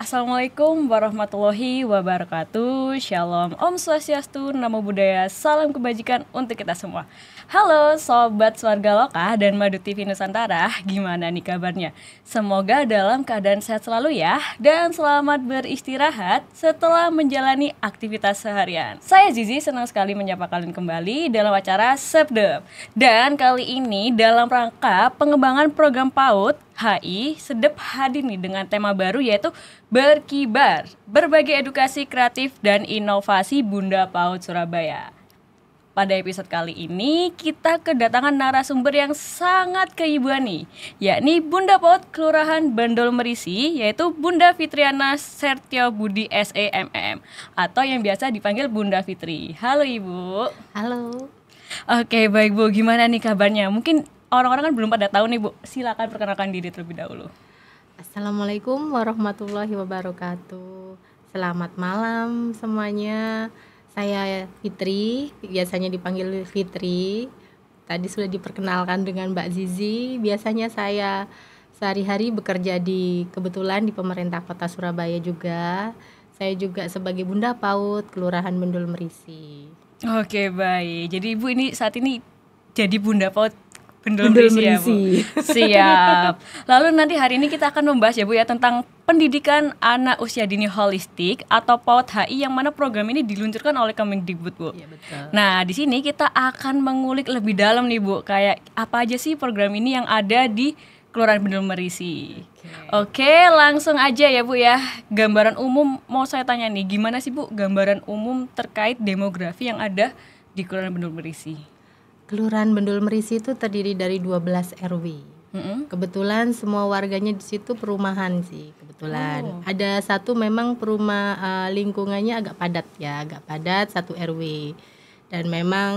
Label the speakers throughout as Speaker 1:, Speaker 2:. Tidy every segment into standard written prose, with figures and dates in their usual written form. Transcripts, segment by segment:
Speaker 1: Assalamualaikum warahmatullahi wabarakatuh. Shalom, Om Swastiastu, Namo Buddhaya, salam kebajikan untuk kita semua. Halo Sobat Swarga Loka dan Madu TV Nusantara, gimana nih kabarnya? Semoga dalam keadaan sehat selalu ya, dan selamat beristirahat setelah menjalani aktivitas seharian. Saya Zizi, senang sekali menyapa kalian kembali dalam acara Sepdep. Dan kali ini dalam rangka pengembangan program PAUD HI, Sedep hadir nih dengan tema baru yaitu Berkibar, berbagi edukasi kreatif dan inovasi Bunda PAUD Surabaya. Pada episode kali ini kita kedatangan narasumber yang sangat keibuan nih, yakni Bunda PAUD Kelurahan Bandol Merisi, yaitu Bunda Fitriana Sertio Budi SEMM atau yang biasa dipanggil Bunda Fitri. Halo Ibu.
Speaker 2: Halo.
Speaker 1: Oke, baik Bu, gimana nih kabarnya? Mungkin orang-orang kan belum pada tahu nih Bu, silakan perkenalkan diri terlebih dahulu.
Speaker 2: Assalamualaikum warahmatullahi wabarakatuh. Selamat malam semuanya. Saya Fitri, biasanya dipanggil Fitri. Tadi sudah diperkenalkan dengan Mbak Zizi. Biasanya saya sehari-hari bekerja kebetulan di pemerintah Kota Surabaya juga. Saya juga sebagai Bunda PAUD Kelurahan Bandol Merisi.
Speaker 1: Oke, baik. Jadi Ibu ini saat ini jadi Bunda PAUD Bandol
Speaker 2: Merisi
Speaker 1: ya Bu. Siap. Lalu nanti hari ini kita akan membahas ya Bu ya tentang pendidikan anak usia dini holistik atau PAUD HI yang mana program ini diluncurkan oleh Kemendikbud Bu.
Speaker 2: Iya, betul.
Speaker 1: Nah di sini kita akan mengulik lebih dalam nih Bu, kayak apa aja sih program ini yang ada di Kelurahan Bandol Merisi. Oke, langsung aja ya Bu ya. Gambaran umum mau saya tanya nih, gimana sih Bu gambaran umum terkait demografi yang ada di Kelurahan Bandol Merisi?
Speaker 2: Kelurahan Bandol Merisi itu terdiri dari 12 RW. Kebetulan semua warganya di situ perumahan sih, kebetulan. Ada satu memang lingkungannya agak padat satu RW. Dan memang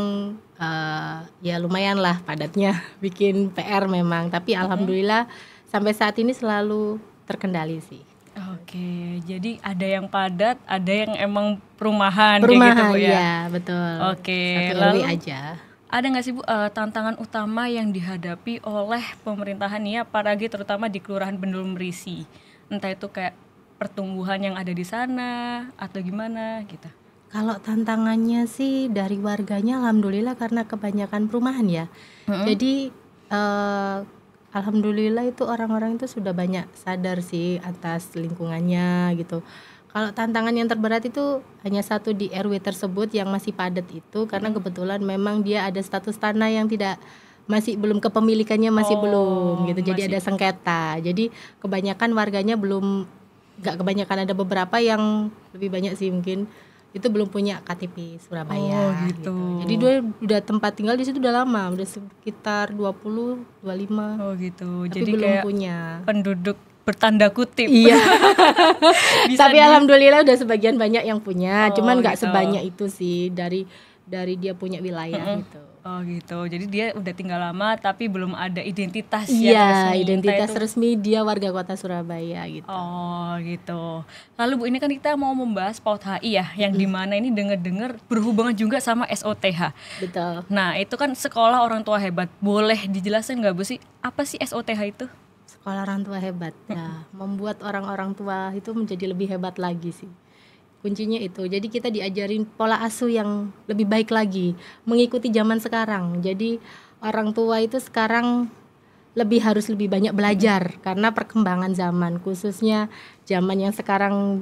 Speaker 2: ya lumayan lah padatnya, bikin PR memang. Tapi alhamdulillah sampai saat ini selalu terkendali sih.
Speaker 1: Oke, jadi ada yang padat, ada yang emang perumahan
Speaker 2: Perumahan
Speaker 1: kayak gitu Bu ya.
Speaker 2: Ya, betul.
Speaker 1: Oke,
Speaker 2: satu
Speaker 1: lalu
Speaker 2: RW aja.
Speaker 1: ada nggak sih Bu tantangan utama yang dihadapi oleh pemerintahan ya, apalagi terutama di Kelurahan Bandol Merisi? Entah itu kayak pertumbuhan yang ada di sana atau gimana gitu.
Speaker 2: Kalau tantangannya sih dari warganya alhamdulillah karena kebanyakan perumahan ya. Jadi alhamdulillah itu orang-orang itu sudah banyak sadar sih atas lingkungannya gitu. Kalau tantangan yang terberat itu hanya satu di RW tersebut yang masih padat itu karena kebetulan memang dia ada status tanah yang belum kepemilikannya belum gitu. Jadi ada sengketa. Jadi kebanyakan warganya nggak kebanyakan, ada beberapa yang lebih banyak sih mungkin itu belum punya KTP Surabaya gitu. Jadi dia udah tempat tinggal di situ udah lama, udah sekitar 20, 25.
Speaker 1: Oh gitu.
Speaker 2: Tapi
Speaker 1: Jadi
Speaker 2: belum
Speaker 1: kayak
Speaker 2: punya
Speaker 1: penduduk bertanda kutip.
Speaker 2: Iya. Tapi alhamdulillah udah sebagian banyak yang punya, cuman nggak
Speaker 1: gitu.
Speaker 2: sebanyak itu sih dari dia punya wilayah gitu.
Speaker 1: Oh gitu. Jadi dia udah tinggal lama tapi belum ada identitas
Speaker 2: Iya,
Speaker 1: resmi.
Speaker 2: identitas resmi dia warga Kota Surabaya gitu.
Speaker 1: Oh gitu. Lalu Bu, ini kan kita mau membahas PAUD HI ya, yang dimana ini dengar-dengar berhubungan juga sama SOTH.
Speaker 2: Betul.
Speaker 1: Nah itu kan sekolah orang tua hebat. Boleh dijelasin nggak Bu sih, apa sih SOTH itu?
Speaker 2: Sekolah orang tua hebat. Ya, membuat orang-orang tua itu menjadi lebih hebat lagi sih. Kuncinya itu. Jadi kita diajarin pola asuh yang lebih baik lagi, mengikuti zaman sekarang. Jadi orang tua itu sekarang harus lebih banyak belajar karena perkembangan zaman, khususnya zaman yang sekarang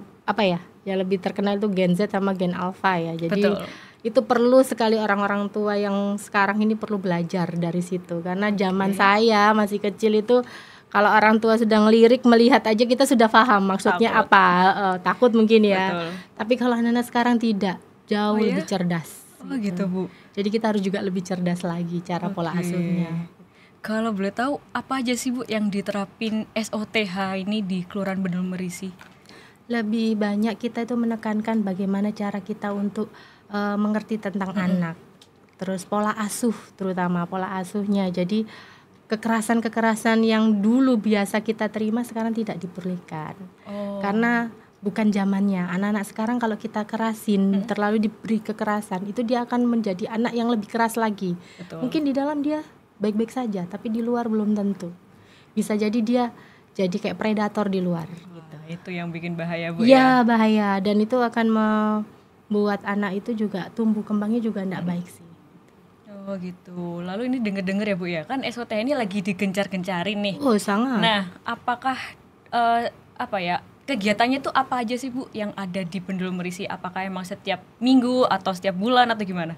Speaker 2: yang lebih terkenal itu Gen Z sama Gen Alpha ya. Jadi itu perlu sekali orang-orang tua yang sekarang ini perlu belajar dari situ karena zaman saya masih kecil itu kalau orang tua sudah ngelirik, melihat aja kita sudah paham maksudnya takut mungkin ya.
Speaker 1: Betul.
Speaker 2: Tapi kalau anak-anak sekarang tidak, jauh lebih cerdas.
Speaker 1: Oh gitu Bu.
Speaker 2: Jadi kita harus juga lebih cerdas lagi cara pola asuhnya.
Speaker 1: Kalau boleh tahu apa aja sih Bu yang diterapin SOTH ini di Kelurahan Bandol Merisi?
Speaker 2: Lebih banyak kita itu menekankan bagaimana cara kita untuk mengerti tentang anak. Terus pola asuh, terutama pola asuhnya. Jadi kekerasan-kekerasan yang dulu biasa kita terima sekarang tidak diperbolehkan. Karena bukan zamannya. Anak-anak sekarang kalau kita kerasin, terlalu diberi kekerasan, itu dia akan menjadi anak yang lebih keras lagi. Mungkin di dalam dia baik-baik saja, tapi di luar belum tentu. Bisa jadi dia jadi kayak predator di luar gitu.
Speaker 1: itu yang bikin bahaya Bu
Speaker 2: Ya bahaya, dan itu akan membuat anak itu juga tumbuh kembangnya juga enggak baik sih.
Speaker 1: Oh gitu. Lalu ini denger-denger ya Bu ya, kan SOTH ini lagi digencar-gencarin nih.
Speaker 2: Oh sangat.
Speaker 1: Nah, apakah apa ya, kegiatannya tuh apa aja sih Bu yang ada di Bendul Merisi? Apakah emang setiap minggu atau setiap bulan atau gimana?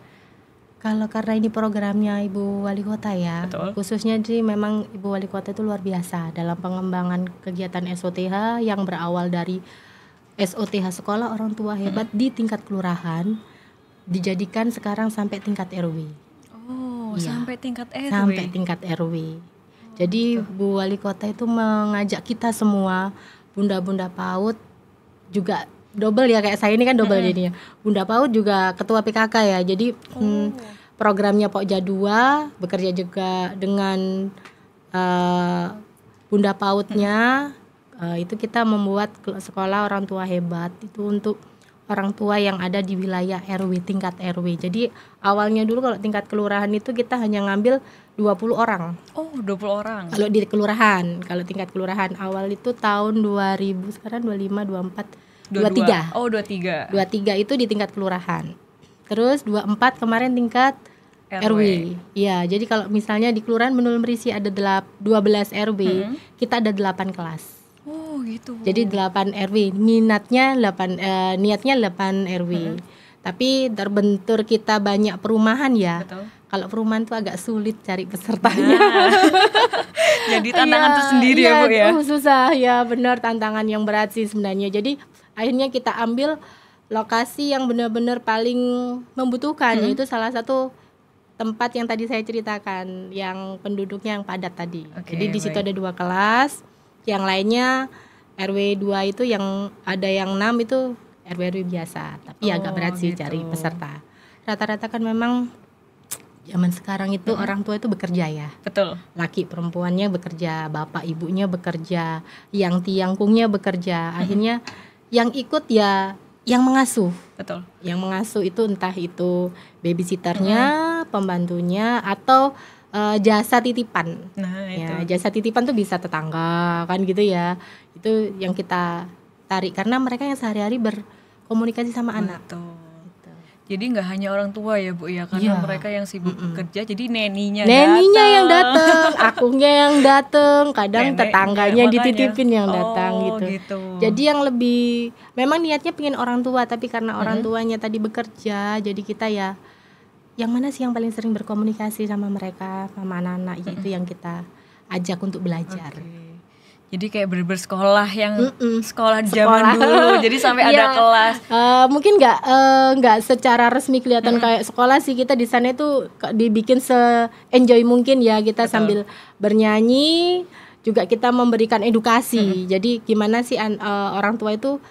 Speaker 2: Kalau karena ini programnya Ibu Wali Kota ya,
Speaker 1: Betul.
Speaker 2: khususnya sih memang Ibu Wali Kota itu luar biasa dalam pengembangan kegiatan SOTH yang berawal dari SOTH Sekolah Orang Tua Hebat di tingkat kelurahan, dijadikan sekarang sampai tingkat RW.
Speaker 1: Oh,
Speaker 2: Iya.
Speaker 1: sampai tingkat RW.
Speaker 2: Sampai tingkat RW. Jadi Bu Wali Kota itu mengajak kita semua, bunda-bunda PAUD juga double ya, kayak saya ini kan double jadinya. Bunda PAUD juga ketua PKK ya. Jadi programnya Pokja 2 bekerja juga dengan Bunda PAUD-nya. Itu kita membuat sekolah orang tua hebat itu untuk orang tua yang ada di wilayah RW, tingkat RW. Jadi awalnya dulu kalau tingkat kelurahan itu kita hanya ngambil 20 orang.
Speaker 1: Oh, 20 orang.
Speaker 2: Kalau di kelurahan, kalau tingkat kelurahan awal itu tahun 2000, sekarang 25, 24, 23.
Speaker 1: Oh, 23.
Speaker 2: 23 itu di tingkat kelurahan. Terus 24 kemarin tingkat RW. Iya, jadi kalau misalnya di kelurahan Bendul Merisi ada 12 RW, kita ada 8 kelas.
Speaker 1: Oh, gitu.
Speaker 2: Jadi 8 RW, niatnya 8 RW. Tapi terbentur kita banyak perumahan ya.
Speaker 1: Betul.
Speaker 2: Kalau perumahan tuh agak sulit cari pesertanya.
Speaker 1: Jadi tantangan tersendiri ya Bu ya.
Speaker 2: Susah ya, benar, tantangan yang berat sih sebenarnya. Jadi akhirnya kita ambil lokasi yang benar-benar paling membutuhkan, yaitu salah satu tempat yang tadi saya ceritakan, yang penduduknya yang padat tadi.
Speaker 1: Oke,
Speaker 2: jadi di situ
Speaker 1: baik.
Speaker 2: ada 2 kelas, yang lainnya RW 2 itu yang ada yang 6 itu RW biasa, tapi agak berat sih
Speaker 1: gitu.
Speaker 2: cari peserta. Rata-rata kan memang zaman sekarang itu orang tua itu bekerja ya.
Speaker 1: Betul.
Speaker 2: Laki perempuannya bekerja, bapak ibunya bekerja, yang tiangkungnya bekerja. Akhirnya yang ikut ya yang mengasuh.
Speaker 1: Betul.
Speaker 2: Yang mengasuh itu entah itu babysitternya, pembantunya, atau jasa titipan.
Speaker 1: Nah, itu.
Speaker 2: Ya, jasa titipan tuh bisa tetangga kan gitu ya. Itu yang kita tarik karena mereka yang sehari-hari berkomunikasi sama anak.
Speaker 1: Betul. Jadi nggak hanya orang tua ya Bu ya, karena
Speaker 2: Iya.
Speaker 1: mereka yang sibuk bekerja, jadi neninya
Speaker 2: yang datang, akunya yang datang, kadang
Speaker 1: Neneknya,
Speaker 2: tetangganya
Speaker 1: makanya.
Speaker 2: dititipin yang datang
Speaker 1: Oh,
Speaker 2: gitu.
Speaker 1: gitu.
Speaker 2: Jadi yang lebih, memang niatnya pengen orang tua, tapi karena orang tuanya tadi bekerja, jadi kita ya, yang mana sih yang paling sering berkomunikasi sama mereka, sama anak-anak, itu yang kita ajak untuk belajar.
Speaker 1: Oke. Jadi kayak bersekolah yang sekolah di zaman
Speaker 2: Sekolah.
Speaker 1: dulu, jadi sampai ada
Speaker 2: Iya.
Speaker 1: kelas.
Speaker 2: Mungkin nggak secara resmi kelihatan kayak sekolah sih, kita di sana itu dibikin se-enjoy mungkin ya, kita sambil bernyanyi juga kita memberikan edukasi. Jadi gimana sih orang tua itu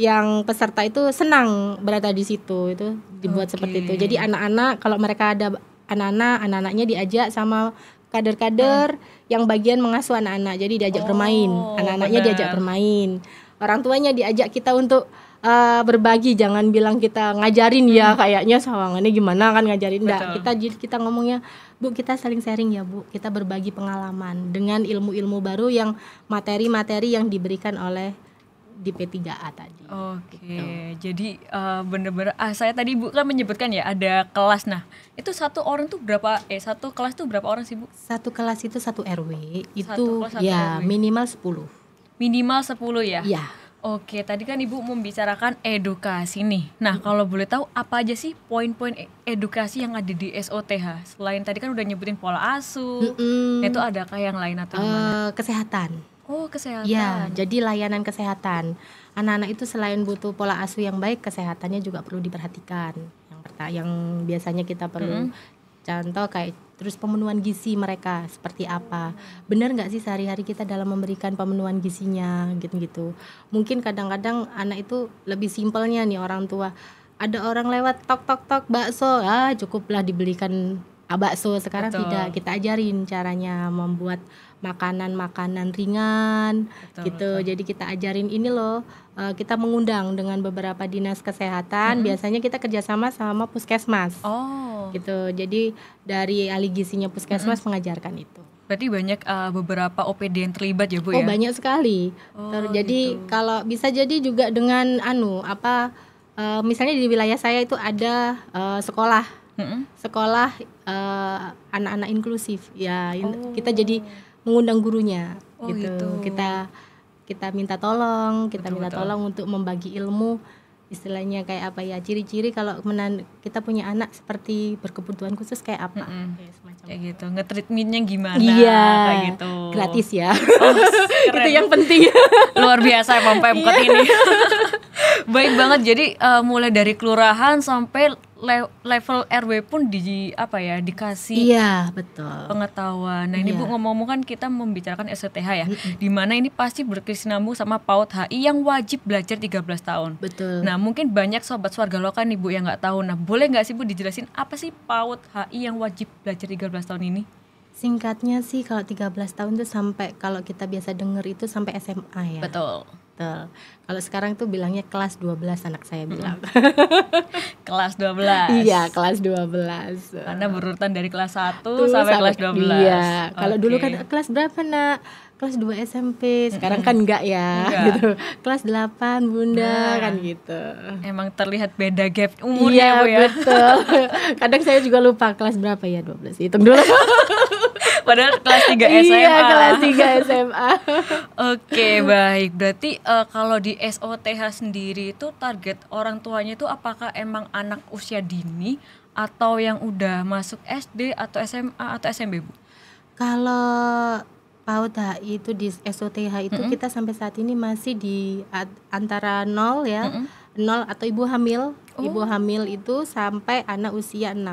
Speaker 2: yang peserta itu senang berada di situ, itu dibuat seperti itu. Jadi anak-anak, kalau mereka ada anak-anaknya diajak sama kader-kader yang bagian mengasuh anak-anak, jadi diajak bermain, anak-anaknya
Speaker 1: benar.
Speaker 2: diajak bermain, orang tuanya diajak kita untuk berbagi, jangan bilang kita ngajarin ya, kayaknya sawangannya gimana kan ngajarin, enggak, kita ngomongnya, Bu, kita saling sharing ya Bu, kita berbagi pengalaman dengan ilmu-ilmu baru yang materi-materi yang diberikan oleh di P3A tadi.
Speaker 1: Oke, jadi bener-bener saya tadi Bu kan menyebutkan ya ada kelas. Nah, itu satu orang tuh berapa? Satu kelas tuh berapa orang sih Bu?
Speaker 2: Satu kelas itu satu RW, itu
Speaker 1: kelas, satu
Speaker 2: ya
Speaker 1: RW.
Speaker 2: minimal 10.
Speaker 1: Minimal 10 ya?
Speaker 2: Iya.
Speaker 1: Oke, tadi kan Ibu membicarakan edukasi nih. Nah, kalau boleh tahu apa aja sih poin-poin edukasi yang ada di SOTH? Selain tadi kan udah nyebutin pola asuh, itu adakah yang lain atau gimana?
Speaker 2: Kesehatan.
Speaker 1: Oh, kesehatan.
Speaker 2: Ya, jadi layanan kesehatan. Anak-anak itu selain butuh pola asuh yang baik, kesehatannya juga perlu diperhatikan. Yang biasanya kita perlu contoh kayak terus pemenuhan gizi mereka seperti apa. Benar nggak sih sehari-hari kita dalam memberikan pemenuhan gizinya gitu-gitu. Mungkin kadang-kadang anak itu lebih simpelnya nih orang tua. Ada orang lewat tok bakso, cukuplah dibelikan bakso. Sekarang tidak, kita ajarin caranya membuat makanan-makanan ringan. Jadi kita ajarin ini loh, kita mengundang dengan beberapa dinas kesehatan. Biasanya kita kerjasama sama puskesmas. Gitu. Jadi dari ahli gizinya puskesmas mengajarkan itu.
Speaker 1: Berarti banyak beberapa OPD yang terlibat ya Bu
Speaker 2: Oh
Speaker 1: ya?
Speaker 2: banyak sekali. Jadi
Speaker 1: gitu.
Speaker 2: kalau bisa jadi juga dengan misalnya di wilayah saya itu ada sekolah
Speaker 1: Mm-mm.
Speaker 2: sekolah anak-anak inklusif ya. Kita
Speaker 1: Oh.
Speaker 2: jadi mengundang gurunya
Speaker 1: Oh, gitu.
Speaker 2: Kita minta tolong
Speaker 1: Betul.
Speaker 2: untuk membagi ilmu, istilahnya kayak apa ya, ciri-ciri kalau kita punya anak seperti berkebutuhan khusus kayak apa.
Speaker 1: Mm-mm.
Speaker 2: Kayak semacam
Speaker 1: Kayak gitu, nge-treatmentnya gimana,
Speaker 2: iya,
Speaker 1: kayak gitu.
Speaker 2: gratis ya.
Speaker 1: Oh,
Speaker 2: Itu
Speaker 1: keren.
Speaker 2: yang penting.
Speaker 1: Luar biasa emang Pemkot ini. Baik banget. Jadi mulai dari kelurahan sampai level RW pun dikasih
Speaker 2: Iya, betul.
Speaker 1: pengetahuan. Nah, ini
Speaker 2: Iya.
Speaker 1: Bu ngomong-ngomong kan kita membicarakan SOTH ya. Di mana ini pasti berkesinambung sama PAUD HI yang wajib belajar 13 tahun.
Speaker 2: Betul.
Speaker 1: Nah, mungkin banyak sobat Swarga Loka nih Bu yang nggak tahu. Nah, boleh nggak sih Bu dijelasin apa sih PAUD HI yang wajib belajar 13 tahun ini?
Speaker 2: Singkatnya sih kalau 13 tahun itu sampai, kalau kita biasa dengar itu sampai SMA ya.
Speaker 1: Betul.
Speaker 2: Betul. Kalau sekarang tuh bilangnya kelas 12 anak saya bilang.
Speaker 1: Kelas 12.
Speaker 2: Iya, kelas 12.
Speaker 1: Karena berurutan dari kelas 1
Speaker 2: Tuh,
Speaker 1: sampai kelas 12.
Speaker 2: Iya. Kalau dulu
Speaker 1: Oke.
Speaker 2: kan kelas berapa, Nak? Kelas 2 SMP. Sekarang kan enggak ya,
Speaker 1: Enggak.
Speaker 2: gitu. Kelas 8, Bunda,
Speaker 1: Nah.
Speaker 2: kan gitu.
Speaker 1: Emang terlihat beda gap umurnya
Speaker 2: Iya,
Speaker 1: Bu ya.
Speaker 2: betul. Kadang saya juga lupa kelas berapa ya, 12. Hitung dulu.
Speaker 1: Padahal kelas 3 SMA.
Speaker 2: Iya, kelas 3 SMA.
Speaker 1: Oke, baik. Berarti kalau di SOTH sendiri itu target orang tuanya itu apakah emang anak usia dini atau yang udah masuk SD atau SMA atau SMP, Bu?
Speaker 2: Kalau PAUD HI itu di SOTH itu kita sampai saat ini masih di antara 0 ya. 0 atau ibu hamil. Ibu hamil itu sampai anak usia 6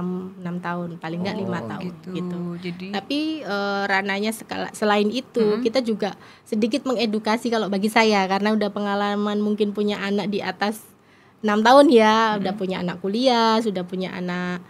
Speaker 2: tahun, paling enggak 5 tahun gitu.
Speaker 1: Jadi
Speaker 2: Tapi rananya selain itu kita juga sedikit mengedukasi kalau bagi saya, karena udah pengalaman mungkin punya anak di atas 6 tahun ya, udah punya anak kuliah, sudah punya anak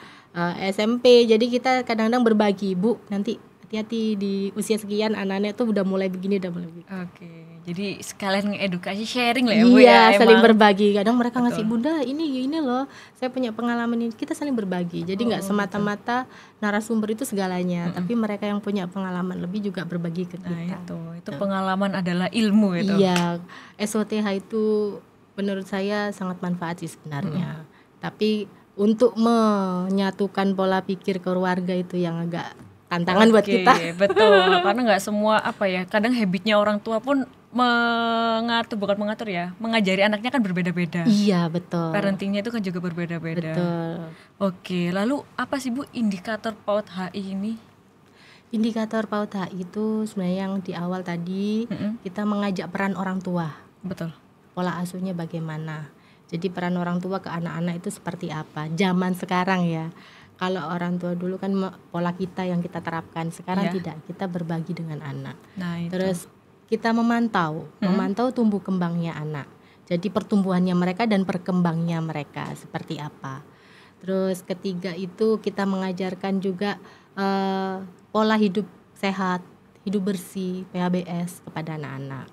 Speaker 2: SMP. Jadi kita kadang-kadang berbagi, Bu, nanti hati-hati di usia sekian anak-anak tuh udah mulai begini, udah mulai begini.
Speaker 1: Oke. Jadi sekalian ngedukasi, sharing lah ya Bu ya.
Speaker 2: Iya, saling
Speaker 1: emang.
Speaker 2: berbagi. Kadang mereka ngasih, Bunda ini loh, saya punya pengalaman ini. Kita saling berbagi. Jadi nggak semata-mata narasumber itu segalanya, tapi mereka yang punya pengalaman lebih juga berbagi ke kita.
Speaker 1: Nah, itu pengalaman adalah ilmu itu.
Speaker 2: Iya, SOTH itu menurut saya sangat manfaat sih sebenarnya. Tapi untuk menyatukan pola pikir keluarga itu yang agak tantangan buat kita.
Speaker 1: Betul, karena nggak semua kadang habitnya orang tua pun mengajari anaknya kan berbeda-beda.
Speaker 2: Iya, betul.
Speaker 1: Parentingnya itu kan juga berbeda-beda.
Speaker 2: Betul.
Speaker 1: Oke, lalu apa sih Bu indikator PAUD HI ini?
Speaker 2: Indikator PAUD HI itu sebenarnya yang di awal tadi kita mengajak peran orang tua.
Speaker 1: Betul.
Speaker 2: Pola asuhnya bagaimana? Jadi peran orang tua ke anak-anak itu seperti apa? Zaman sekarang ya. Kalau orang tua dulu kan pola kita yang kita terapkan, sekarang tidak. Kita berbagi dengan anak.
Speaker 1: Nah, itu.
Speaker 2: Terus kita memantau tumbuh kembangnya anak. Jadi pertumbuhannya mereka dan perkembangnya mereka seperti apa. Terus ketiga itu kita mengajarkan juga pola hidup sehat, hidup bersih, PHBS kepada anak-anak.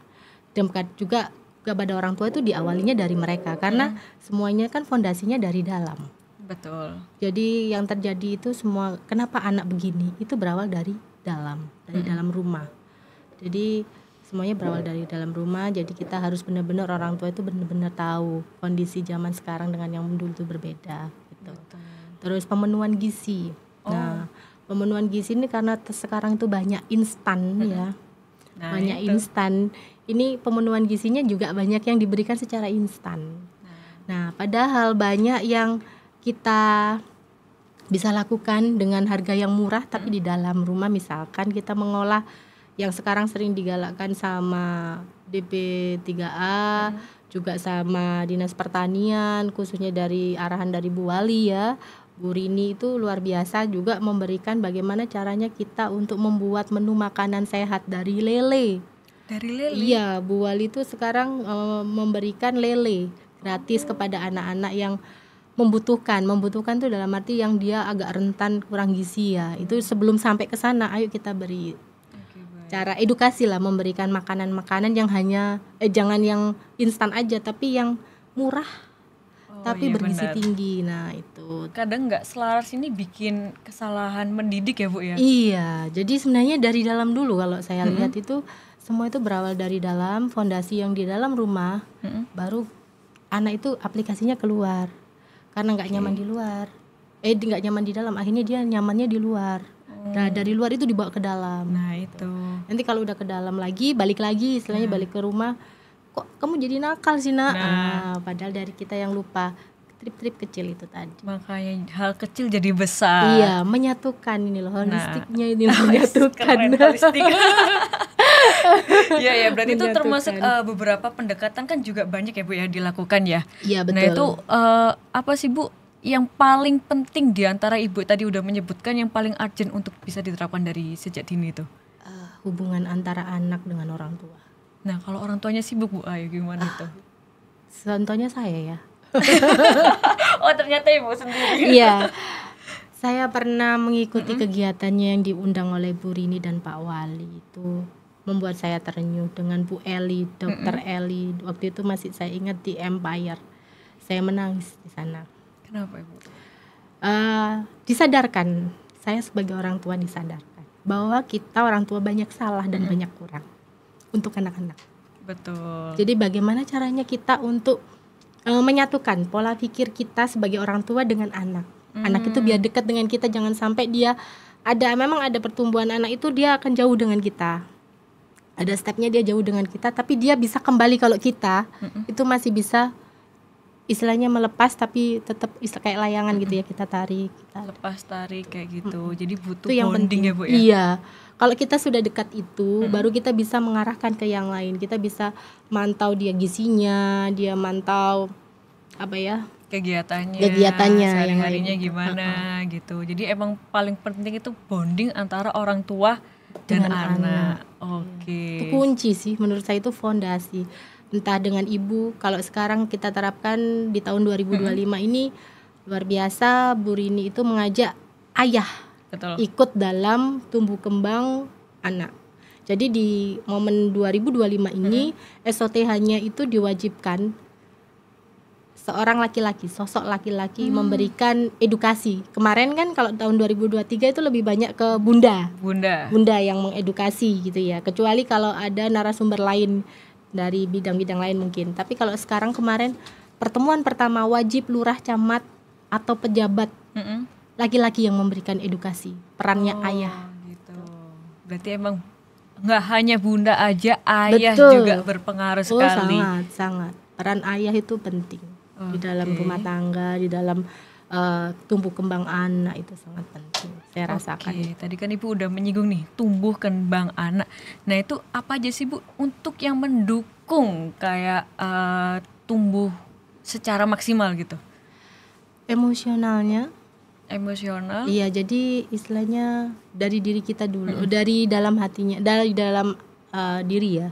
Speaker 2: Dan juga kepada orang tua itu diawalinya dari mereka, karena semuanya kan fondasinya dari dalam.
Speaker 1: Betul.
Speaker 2: Jadi yang terjadi itu semua, kenapa anak begini, itu berawal dari dalam rumah. Jadi semuanya berawal dari dalam rumah. Jadi kita harus benar-benar, orang tua itu benar-benar tahu kondisi zaman sekarang dengan yang dulu itu berbeda gitu. Terus pemenuhan gizi. Nah, pemenuhan gizi ini karena sekarang itu banyak instan ya.
Speaker 1: Nah,
Speaker 2: banyak instan. Ini pemenuhan gizinya juga banyak yang diberikan secara instan. Nah, padahal banyak yang kita bisa lakukan dengan harga yang murah, tapi di dalam rumah misalkan kita mengolah yang sekarang sering digalakkan sama DP3A, juga sama Dinas Pertanian, khususnya dari arahan dari Bu Wali ya, Bu Rini itu luar biasa juga memberikan bagaimana caranya kita untuk membuat menu makanan sehat dari lele.
Speaker 1: Dari lele?
Speaker 2: Iya, Bu Wali itu sekarang memberikan lele gratis kepada anak-anak yang membutuhkan tuh dalam arti yang dia agak rentan kurang gizi ya. Itu sebelum sampai ke sana, ayo kita beri cara edukasi lah, memberikan makanan-makanan yang hanya jangan yang instan aja, tapi yang murah. tapi
Speaker 1: iya
Speaker 2: bergizi
Speaker 1: benar.
Speaker 2: tinggi. Nah itu.
Speaker 1: Kadang nggak selaras ini bikin kesalahan mendidik ya Bu ya.
Speaker 2: Iya, jadi sebenarnya dari dalam dulu kalau saya lihat itu semua itu berawal dari dalam, fondasi yang di dalam rumah, baru anak itu aplikasinya keluar. Karena nggak nyaman di luar, nggak nyaman di dalam, akhirnya dia nyamannya di luar. Nah dari luar itu dibawa ke dalam.
Speaker 1: Nah itu.
Speaker 2: Nanti kalau udah ke dalam lagi, balik lagi, istilahnya balik ke rumah, kok kamu jadi nakal sih nak? Padahal dari kita yang lupa trip-trip kecil itu tadi.
Speaker 1: Makanya hal kecil jadi besar.
Speaker 2: Iya, menyatukan ini loh, holistiknya ini menyatukan.
Speaker 1: Keren, holistik. Iya ya, berarti itu
Speaker 2: Menyatukan.
Speaker 1: termasuk beberapa pendekatan kan juga banyak ya Bu ya dilakukan ya.
Speaker 2: Iya betul.
Speaker 1: Nah itu apa sih Bu yang paling penting di antara Ibu tadi udah menyebutkan yang paling urgent untuk bisa diterapkan dari sejak dini itu?
Speaker 2: Hubungan antara anak dengan orang tua.
Speaker 1: Nah kalau orang tuanya sibuk Bu, ayo gimana itu?
Speaker 2: Contohnya saya ya.
Speaker 1: Oh ternyata Ibu sendiri.
Speaker 2: Iya. Saya pernah mengikuti kegiatannya yang diundang oleh Bu Rini dan Pak Wali, itu membuat saya terenyuh dengan Bu Eli, Dokter Eli. Waktu itu masih saya ingat di Empire. Saya menangis di sana.
Speaker 1: Kenapa Ibu?
Speaker 2: Disadarkan, saya sebagai orang tua disadarkan bahwa kita orang tua banyak salah dan banyak kurang untuk anak-anak.
Speaker 1: Betul.
Speaker 2: Jadi bagaimana caranya kita untuk menyatukan pola pikir kita sebagai orang tua dengan anak. Anak itu biar dekat dengan kita, jangan sampai dia memang ada pertumbuhan anak itu dia akan jauh dengan kita. Ada stepnya dia jauh dengan kita, tapi dia bisa kembali kalau kita itu masih bisa istilahnya melepas, tapi tetap kayak layangan gitu ya, kita tarik.
Speaker 1: Lepas tarik kayak gitu. Jadi butuh
Speaker 2: Itu yang
Speaker 1: bonding
Speaker 2: penting
Speaker 1: ya Bu ya.
Speaker 2: Iya. Kalau kita sudah dekat itu, baru kita bisa mengarahkan ke yang lain. Kita bisa mantau dia gizinya, dia mantau
Speaker 1: kegiatannya
Speaker 2: yang
Speaker 1: sehari-harinya
Speaker 2: lain.
Speaker 1: gimana gitu. Jadi emang paling penting itu bonding antara orang tua dan
Speaker 2: Dengan
Speaker 1: anak.
Speaker 2: Itu
Speaker 1: Oke.
Speaker 2: kunci sih, menurut saya itu fondasi. Entah dengan ibu, kalau sekarang kita terapkan di tahun 2025 ini luar biasa, Bu Rini itu mengajak ayah
Speaker 1: Betul.
Speaker 2: ikut dalam tumbuh kembang anak. Jadi di momen 2025 ini SOTH-nya itu diwajibkan seorang laki-laki, sosok laki-laki memberikan edukasi. Kemarin kan kalau tahun 2023 itu lebih banyak ke bunda yang mengedukasi gitu ya. Kecuali kalau ada narasumber lain dari bidang-bidang lain mungkin. Tapi kalau sekarang kemarin pertemuan pertama wajib lurah, camat atau pejabat laki-laki yang memberikan edukasi, perannya ayah.
Speaker 1: Gitu. Berarti emang nggak hanya bunda aja, ayah
Speaker 2: Betul.
Speaker 1: juga berpengaruh
Speaker 2: Oh,
Speaker 1: sekali.
Speaker 2: sangat. Peran ayah itu penting di dalam rumah tangga, di dalam tumbuh kembang anak, itu sangat penting. Saya rasakan.
Speaker 1: Oke, tadi kan Ibu udah menyinggung nih tumbuh kembang anak. Nah itu apa aja sih Bu untuk yang mendukung kayak tumbuh secara maksimal gitu?
Speaker 2: Emosionalnya,
Speaker 1: Emosional.
Speaker 2: iya, jadi istilahnya dari diri kita dulu, dari dalam hatinya, dari dalam diri ya.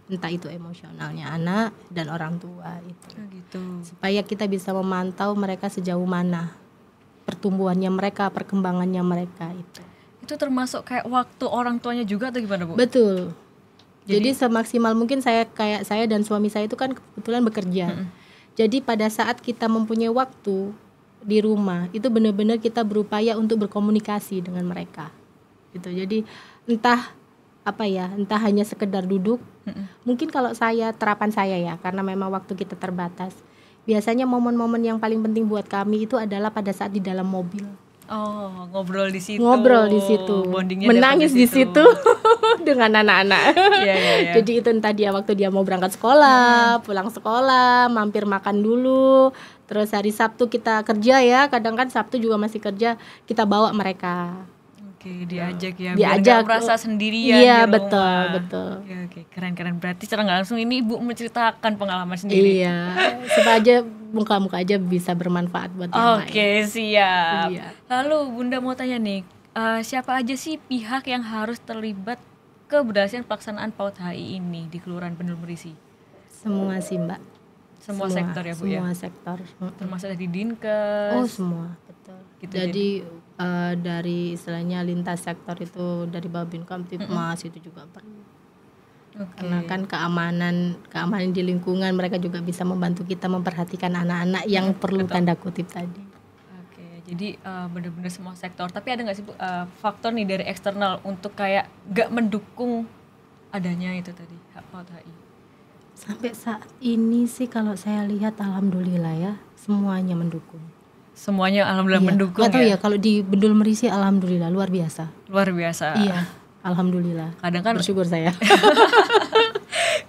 Speaker 2: Entah itu emosionalnya anak dan orang tua itu.
Speaker 1: Gitu.
Speaker 2: Supaya kita bisa memantau mereka sejauh mana pertumbuhannya mereka, perkembangannya mereka itu.
Speaker 1: Itu termasuk kayak waktu orang tuanya juga atau gimana Bu?
Speaker 2: Betul. Jadi semaksimal mungkin saya dan suami saya itu kan kebetulan bekerja. Jadi pada saat kita mempunyai waktu di rumah, itu benar-benar kita berupaya untuk berkomunikasi dengan mereka. Gitu. Jadi entah hanya sekedar duduk. Mungkin kalau terapan saya ya, karena memang waktu kita terbatas. Biasanya momen-momen yang paling penting buat kami itu adalah pada saat di dalam mobil.
Speaker 1: Oh, ngobrol di situ. Bondingnya
Speaker 2: menangis di situ dengan anak-anak.
Speaker 1: Iya.
Speaker 2: Jadi itu entah waktu dia mau berangkat sekolah, pulang sekolah, mampir makan dulu. Terus hari Sabtu kita kerja ya, kadang kan Sabtu juga masih kerja, kita bawa mereka.
Speaker 1: Oke, diajak ya,
Speaker 2: Diajak,
Speaker 1: biar nggak merasa sendirian
Speaker 2: iya,
Speaker 1: di rumah.
Speaker 2: betul.
Speaker 1: Oke, keren. Berarti secara nggak langsung ini Ibu menceritakan pengalaman sendiri.
Speaker 2: Iya, supaya aja muka-muka aja bisa bermanfaat buat yang lain.
Speaker 1: Oke, siap.
Speaker 2: Iya.
Speaker 1: Lalu Bunda mau tanya nih, siapa aja sih pihak yang harus terlibat keberhasilan pelaksanaan PAUD HI ini di Kelurahan Pendul Merisi?
Speaker 2: Semua sih Mbak.
Speaker 1: Semua sektor ya Bu ya?
Speaker 2: Semua sektor.
Speaker 1: Termasuk dari Dinkes.
Speaker 2: Oh semua, betul.
Speaker 1: Gitu,
Speaker 2: jadi dari istilahnya lintas sektor itu, dari Babin Kamtipmas itu juga perlu. Karena kan keamanan di lingkungan, mereka juga bisa membantu kita memperhatikan anak-anak yang perlu tanda kutip tadi.
Speaker 1: Oke, jadi benar-benar semua sektor. Tapi ada nggak sih Bu faktor nih dari eksternal untuk kayak gak mendukung adanya itu tadi PAUD HI?
Speaker 2: Sampai saat ini sih kalau saya lihat alhamdulillah ya semuanya mendukung.
Speaker 1: Semuanya alhamdulillah mendukung
Speaker 2: Nggak tahu
Speaker 1: ya?
Speaker 2: ya kalau di Bendul Merisi alhamdulillah luar biasa.
Speaker 1: Luar biasa.
Speaker 2: Iya, alhamdulillah.
Speaker 1: Kadang kan
Speaker 2: Bersyukur saya.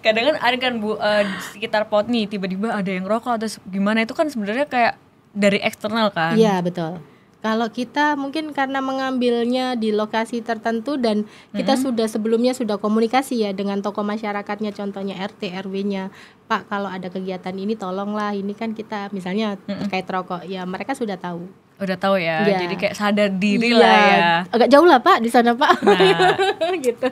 Speaker 1: kadang kan ada kan Bu di sekitar PAUD nih tiba-tiba ada yang rokok atau gimana, itu kan sebenarnya kayak dari eksternal kan?
Speaker 2: Iya, betul. Kalau kita mungkin karena mengambilnya di lokasi tertentu dan kita sebelumnya sudah komunikasi ya dengan tokoh masyarakatnya, contohnya RT RW-nya. Pak, kalau ada kegiatan ini tolonglah, ini kan kita misalnya terkait rokok, ya mereka sudah tahu.
Speaker 1: Udah tahu ya,
Speaker 2: Iya.
Speaker 1: jadi kayak sadar diri
Speaker 2: Iya,
Speaker 1: lah ya.
Speaker 2: agak jauh lah Pak di sana Pak.
Speaker 1: Nah,
Speaker 2: Gitu.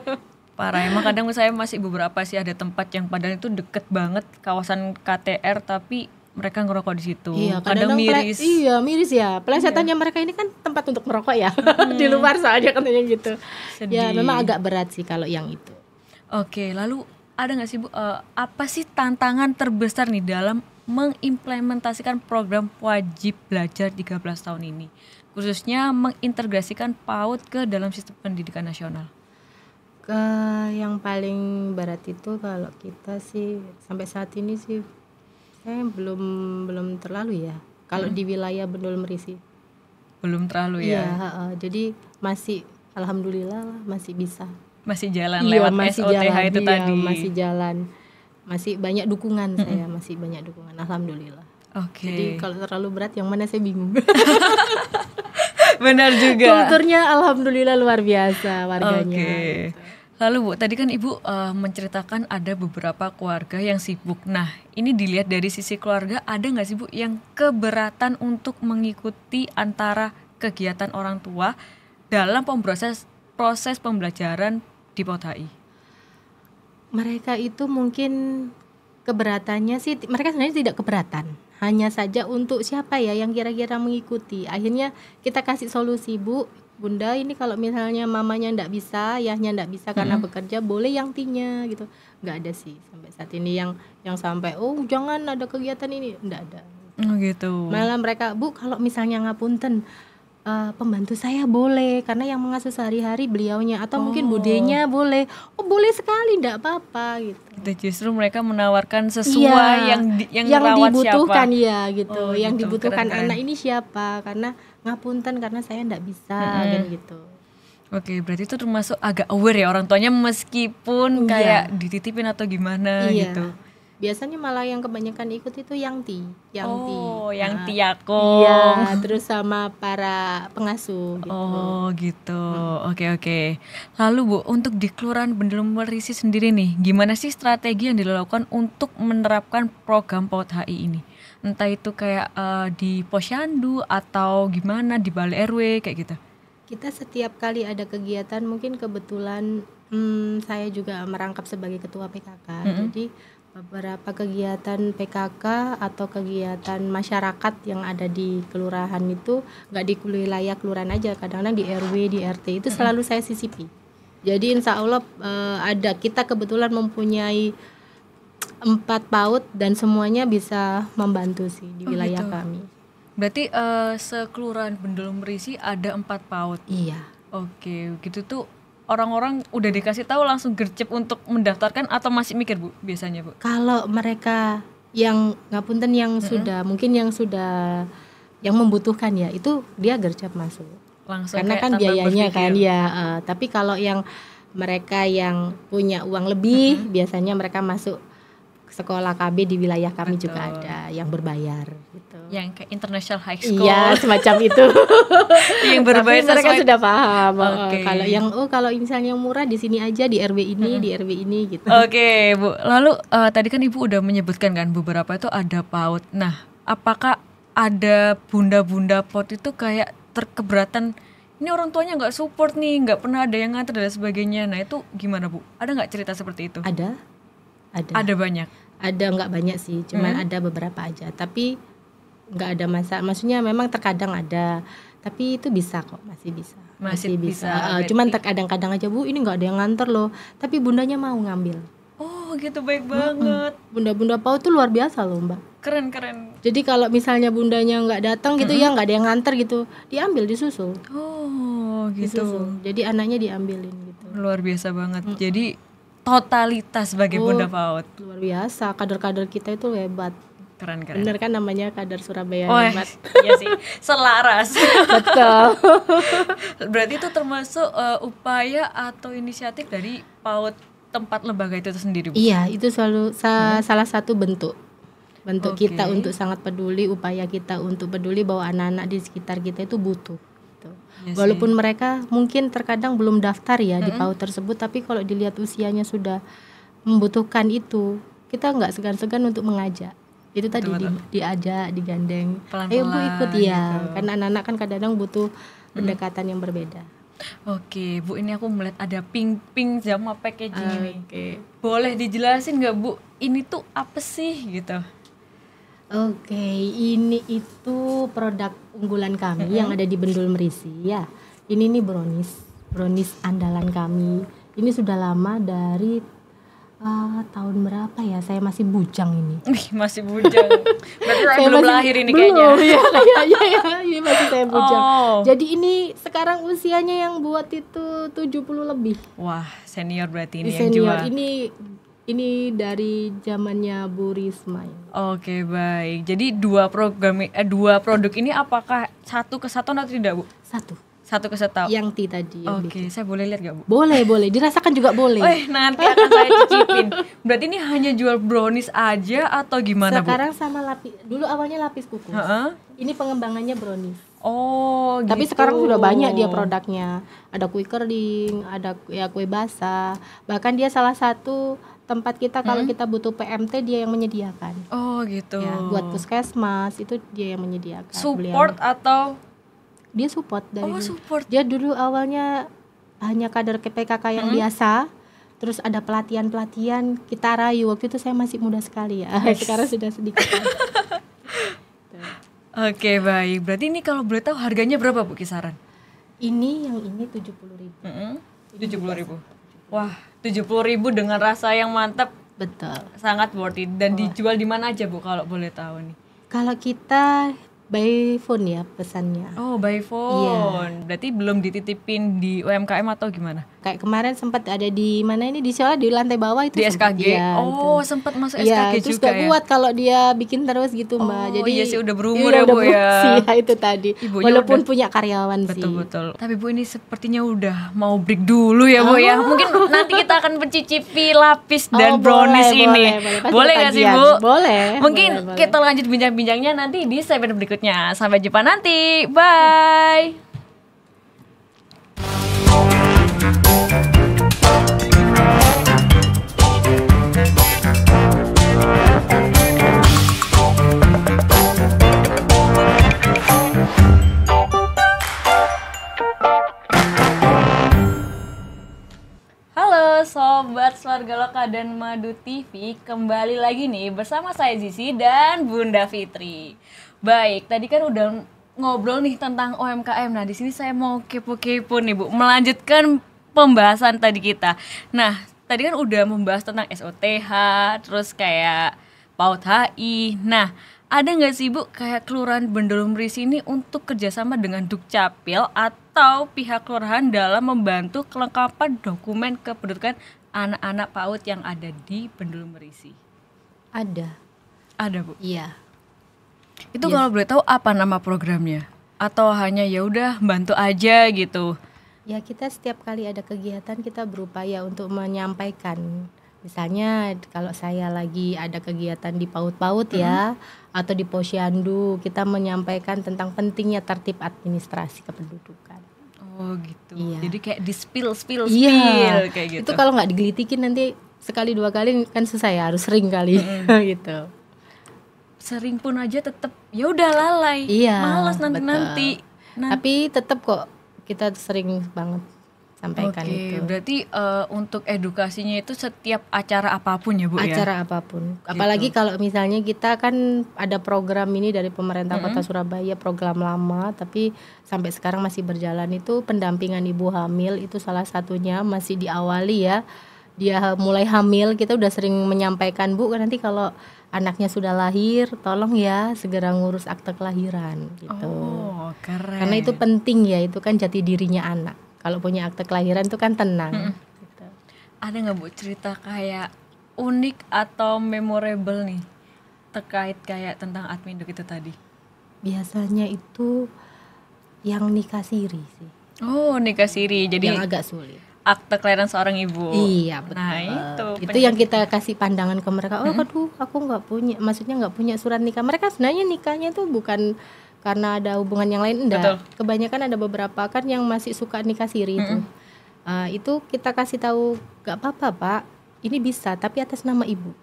Speaker 1: parah emang. Kadang saya masih beberapa sih ada tempat yang padahal itu deket banget kawasan KTR tapi mereka ngerokok di situ.
Speaker 2: Iya,
Speaker 1: kadang miris.
Speaker 2: miris ya. Pelesetannya mereka ini kan tempat untuk merokok ya. Di luar saja katanya gitu.
Speaker 1: Sedih.
Speaker 2: Ya, memang agak berat sih kalau yang itu.
Speaker 1: Oke, lalu ada nggak sih Bu, apa sih tantangan terbesar nih dalam mengimplementasikan program wajib belajar 13 tahun ini? Khususnya mengintegrasikan PAUD ke dalam sistem pendidikan nasional.
Speaker 2: Yang paling berat itu kalau kita sih sampai saat ini sih saya belum terlalu ya. Kalau di wilayah Bendul Merisi.
Speaker 1: Belum terlalu ya?
Speaker 2: Iya, jadi masih alhamdulillah lah, masih bisa.
Speaker 1: Masih jalan lewat
Speaker 2: masih
Speaker 1: SOTH
Speaker 2: jalan,
Speaker 1: itu tadi.
Speaker 2: masih jalan. Masih banyak dukungan saya, masih banyak dukungan alhamdulillah.
Speaker 1: Oke.
Speaker 2: Jadi kalau terlalu berat yang mana saya bingung.
Speaker 1: Benar juga.
Speaker 2: Kulturnya alhamdulillah luar biasa warganya.
Speaker 1: Oke. Lalu Bu, tadi kan Ibu menceritakan ada beberapa keluarga yang sibuk. Nah, ini dilihat dari sisi keluarga, ada nggak sih Bu yang keberatan untuk mengikuti antara kegiatan orang tua dalam proses pembelajaran di PAUD HI?
Speaker 2: Mereka itu mungkin keberatannya sih, mereka sebenarnya tidak keberatan. Hanya saja untuk siapa ya yang kira-kira mengikuti. Akhirnya kita kasih solusi, Bu. Bunda, ini kalau misalnya mamanya ndak bisa, ayahnya ndak bisa karena bekerja, boleh yang tinya gitu. Nggak ada sih sampai saat ini yang sampai jangan ada kegiatan ini, ndak ada.
Speaker 1: Oh gitu.
Speaker 2: Malah mereka, Bu, kalau misalnya ngapunten, pembantu saya boleh karena yang mengasuh sehari-hari beliaunya, atau mungkin budenya boleh. Oh boleh sekali, ndak apa-apa gitu.
Speaker 1: Justru mereka menawarkan sesuai yang rawat
Speaker 2: dibutuhkan
Speaker 1: siapa.
Speaker 2: ya gitu. Yang
Speaker 1: Gitu,
Speaker 2: dibutuhkan
Speaker 1: keren-keren.
Speaker 2: anak ini siapa, karena ngapunten karena saya ndak bisa kan gitu.
Speaker 1: Oke, berarti itu termasuk agak aware ya orang tuanya meskipun kayak dititipin atau gimana gitu.
Speaker 2: Biasanya malah yang kebanyakan ikut itu yang
Speaker 1: yang tiakong.
Speaker 2: Iya, terus sama para pengasuh gitu.
Speaker 1: Oh gitu. Oke. Lalu Bu, untuk di Kelurahan Bendul Merisi sendiri nih, gimana sih strategi yang dilakukan untuk menerapkan program PAUD HI ini? Entah itu kayak di Posyandu atau gimana di Balai RW kayak gitu.
Speaker 2: Kita setiap kali ada kegiatan, mungkin kebetulan saya juga merangkap sebagai ketua PKK. Jadi beberapa kegiatan PKK atau kegiatan masyarakat yang ada di kelurahan itu nggak di wilayah kelurahan aja, kadang-kadang di RW, di RT itu selalu saya sisipi. Jadi insya Allah kita kebetulan mempunyai 4 PAUD dan semuanya bisa membantu sih di wilayah kami.
Speaker 1: Berarti sekelurahan Bendul Merisi ada 4 PAUD.
Speaker 2: Iya.
Speaker 1: Oke, gitu tuh orang-orang udah dikasih tahu langsung gercep untuk mendaftarkan atau masih mikir Bu biasanya Bu?
Speaker 2: Kalau mereka yang ngapunten yang sudah mungkin yang membutuhkan ya, itu dia gercep masuk.
Speaker 1: Langsung
Speaker 2: Karena
Speaker 1: kayak
Speaker 2: kan
Speaker 1: tanpa
Speaker 2: biayanya
Speaker 1: berpikir.
Speaker 2: kan ya. Tapi kalau yang mereka yang punya uang lebih, biasanya mereka masuk sekolah KB di wilayah kami juga ada yang berbayar gitu.
Speaker 1: Yang kayak international high school.
Speaker 2: Iya, semacam itu.
Speaker 1: Yang berbayar
Speaker 2: Tapi mereka
Speaker 1: sesuai.
Speaker 2: sudah paham.
Speaker 1: Oke.
Speaker 2: Kalau misalnya yang murah di sini aja, di RW ini, di RW ini gitu.
Speaker 1: Oke Bu, lalu tadi kan Ibu udah menyebutkan kan beberapa itu ada PAUD. Nah, apakah ada bunda-bunda PAUD itu kayak terkeberatan, ini orang tuanya nggak support nih, nggak pernah ada yang nganter dan sebagainya. Nah itu gimana Bu? Ada nggak cerita seperti itu?
Speaker 2: Ada.
Speaker 1: Ada banyak.
Speaker 2: Ada, nggak banyak sih, cuman ada beberapa aja. Tapi nggak ada maksudnya memang terkadang ada, tapi itu bisa kok, masih bisa.
Speaker 1: Masih bisa,
Speaker 2: Cuman kadang-kadang aja Bu, ini nggak ada yang nganter loh, tapi bundanya mau ngambil.
Speaker 1: Oh gitu, baik banget.
Speaker 2: Bunda-bunda PAUD tuh luar biasa loh Mbak.
Speaker 1: Keren.
Speaker 2: Jadi kalau misalnya bundanya nggak datang gitu ya, nggak ada yang nganter gitu, diambil, disusul.
Speaker 1: Oh gitu.
Speaker 2: Disusul. Jadi anaknya diambilin gitu.
Speaker 1: Luar biasa banget. Jadi totalitas sebagai Bunda PAUD.
Speaker 2: Luar biasa, kader-kader kita itu hebat.
Speaker 1: Keren.
Speaker 2: Bener kan namanya kader Surabaya
Speaker 1: Oh
Speaker 2: hebat.
Speaker 1: iya sih, selaras.
Speaker 2: Betul.
Speaker 1: Berarti itu termasuk upaya atau inisiatif dari PAUD tempat lembaga itu sendiri, Bu?
Speaker 2: Iya, itu selalu salah satu bentuk
Speaker 1: Oke.
Speaker 2: kita untuk sangat peduli, upaya kita untuk peduli bahwa anak-anak di sekitar kita itu butuh gitu.
Speaker 1: Iya sih.
Speaker 2: Walaupun mereka mungkin terkadang belum daftar ya di PAUD tersebut, tapi kalau dilihat usianya sudah membutuhkan itu, kita nggak segan-segan untuk mengajak. Itu tadi diajak, digandeng.
Speaker 1: Pelan-pelan
Speaker 2: Ayo Bu ikut ya,
Speaker 1: gitu.
Speaker 2: karena anak-anak kan kadang butuh pendekatan yang berbeda.
Speaker 1: Oke, Bu, ini aku melihat ada pink sama packaging ini.
Speaker 2: Oke.
Speaker 1: Boleh dijelasin nggak, Bu? Ini tuh apa sih gitu?
Speaker 2: Oke, ini itu produk unggulan kami yang ada di Bendul Merisi ya. Ini nih brownies andalan kami. Ini sudah lama dari tahun berapa ya? Saya masih bujang ini.
Speaker 1: Wih, masih bujang. Berarti
Speaker 2: Saya
Speaker 1: belum
Speaker 2: masih-
Speaker 1: lahir ini
Speaker 2: belum,
Speaker 1: kayaknya.
Speaker 2: ya, ini masih saya bujang.
Speaker 1: Oh.
Speaker 2: Jadi ini sekarang usianya yang buat itu 70 lebih.
Speaker 1: Wah, senior berarti ini yang
Speaker 2: Senior.
Speaker 1: jual.
Speaker 2: Ini dari zamannya Bu Risma.
Speaker 1: Oke, baik. Jadi dua produk ini apakah satu kesatuan atau tidak, Bu? Satu kesatuan.
Speaker 2: Yang Ti tadi yang
Speaker 1: Oke, saya boleh lihat nggak, Bu?
Speaker 2: Boleh, dirasakan juga boleh.
Speaker 1: Nanti akan saya cicipin. Berarti ini hanya jual brownies aja atau gimana, Bu?
Speaker 2: Sekarang sama lapis. Dulu awalnya lapis kukus.
Speaker 1: Heeh.
Speaker 2: Ini pengembangannya brownies.
Speaker 1: Oh,
Speaker 2: Tapi
Speaker 1: gitu.
Speaker 2: sekarang sudah banyak dia produknya. Ada kue kering, ada ya kue basah. Bahkan dia salah satu tempat kita kalau kita butuh PMT dia yang menyediakan.
Speaker 1: Oh, gitu.
Speaker 2: Ya, buat puskesmas itu dia yang menyediakan.
Speaker 1: Support atau
Speaker 2: Dia support dari dulu.
Speaker 1: support.
Speaker 2: Dia dulu awalnya hanya kader PKK yang biasa. Terus ada pelatihan kita rayu. Waktu itu saya masih muda sekali ya. Sekarang sudah sedikit.
Speaker 1: Oke, baik. Berarti ini kalau boleh tahu harganya berapa, Bu, kisaran?
Speaker 2: Ini 70.000.
Speaker 1: 70.000. Wah, 70.000 dengan rasa yang mantap,
Speaker 2: Betul.
Speaker 1: sangat worth it. Dan dijual di mana aja, Bu, kalau boleh tahu nih?
Speaker 2: Kalau kita by phone ya pesannya.
Speaker 1: Oh, by phone. Berarti belum dititipin di UMKM atau gimana?
Speaker 2: Kayak kemarin sempat ada di mana ini di Seoul di lantai bawah itu
Speaker 1: Di
Speaker 2: sempat,
Speaker 1: SKG.
Speaker 2: iya,
Speaker 1: Oh,
Speaker 2: itu.
Speaker 1: sempat masuk
Speaker 2: Iya,
Speaker 1: SKG
Speaker 2: terus
Speaker 1: juga
Speaker 2: gak
Speaker 1: ya.
Speaker 2: kuat kalau dia bikin terus gitu Mbak.
Speaker 1: Oh,
Speaker 2: Jadi
Speaker 1: iya sih, udah berumur
Speaker 2: iya,
Speaker 1: ya,
Speaker 2: udah
Speaker 1: Bu, ya.
Speaker 2: sih, ya itu tadi.
Speaker 1: Ibunya
Speaker 2: Walaupun
Speaker 1: udah-
Speaker 2: punya karyawan sih.
Speaker 1: Betul. Tapi Bu, ini sepertinya udah mau break dulu ya, Bu ya. Mungkin nanti kita akan mencicipi lapis dan brownies ini.
Speaker 2: Pasti
Speaker 1: Boleh nggak sih,
Speaker 2: ketagihan.
Speaker 1: Bu?
Speaker 2: Boleh.
Speaker 1: Mungkin
Speaker 2: boleh.
Speaker 1: kita lanjut bincang-bincangnya nanti di segmen berikutnya. Sampai jumpa nanti. Bye. Halo Sobat Swarga Loka dan Madu TV, kembali lagi nih bersama saya Zizi dan Bunda Fitri. Baik, tadi kan udah ngobrol nih tentang UMKM. Nah, di sini saya mau kepo-kepo nih, Bu, melanjutkan pembahasan tadi kita. Nah, tadi kan udah membahas tentang SOTH, terus kayak PAUD HI. Nah, ada nggak sih, Bu, kayak Kelurahan Bendul Merisi ini untuk kerjasama dengan Dukcapil atau pihak kelurahan dalam membantu kelengkapan dokumen kependudukan anak-anak PAUD yang ada di Bendul Merisi?
Speaker 2: Ada.
Speaker 1: Ada, Bu.
Speaker 2: Iya.
Speaker 1: Itu kalau boleh tahu apa nama programnya? Atau hanya ya udah bantu aja gitu?
Speaker 2: Ya kita setiap kali ada kegiatan kita berupaya untuk menyampaikan. Misalnya kalau saya lagi ada kegiatan di PAUD-PAUD ya atau di Posyandu, kita menyampaikan tentang pentingnya tertib administrasi kependudukan.
Speaker 1: Oh gitu.
Speaker 2: Iya.
Speaker 1: Jadi kayak di spill
Speaker 2: Iya.
Speaker 1: kayak gitu.
Speaker 2: Itu kalau nggak digelitikin nanti sekali dua kali kan susah ya, harus sering kali gitu.
Speaker 1: Sering pun aja tetap ya udah lalai.
Speaker 2: Iya,
Speaker 1: Malas nanti-nanti.
Speaker 2: Tapi tetap kok kita sering banget sampaikan
Speaker 1: Oke,
Speaker 2: itu.
Speaker 1: berarti untuk edukasinya itu setiap acara apapun ya, Bu, ya?
Speaker 2: Acara apapun. Apalagi kalau misalnya kita kan ada program ini dari pemerintah Kota Surabaya, program lama tapi sampai sekarang masih berjalan, itu pendampingan ibu hamil, itu salah satunya masih diawali ya dia mulai hamil, kita udah sering menyampaikan, Bu, nanti kalau anaknya sudah lahir, tolong ya segera ngurus akte kelahiran gitu.
Speaker 1: Oh, keren.
Speaker 2: Karena itu penting ya, itu kan jati dirinya anak. Kalau punya akte kelahiran itu kan tenang. Gitu.
Speaker 1: Ada nggak Bu cerita kayak unik atau memorable nih terkait kayak tentang Adminduk itu tadi?
Speaker 2: Biasanya itu yang nikah siri sih.
Speaker 1: Oh, nikah siri. Jadi
Speaker 2: yang agak sulit.
Speaker 1: Akte kelahiran seorang ibu.
Speaker 2: Iya, betul.
Speaker 1: Nah,
Speaker 2: itu yang kita kasih pandangan ke mereka. Oh, aduh, aku nggak punya, maksudnya nggak punya surat nikah. Mereka sebenarnya nikahnya itu bukan karena ada hubungan yang lain, enggak.
Speaker 1: Betul.
Speaker 2: Kebanyakan ada beberapa kan yang masih suka nikah siri itu. Itu kita kasih tahu, nggak apa-apa, Pak. Ini bisa, tapi atas nama ibu.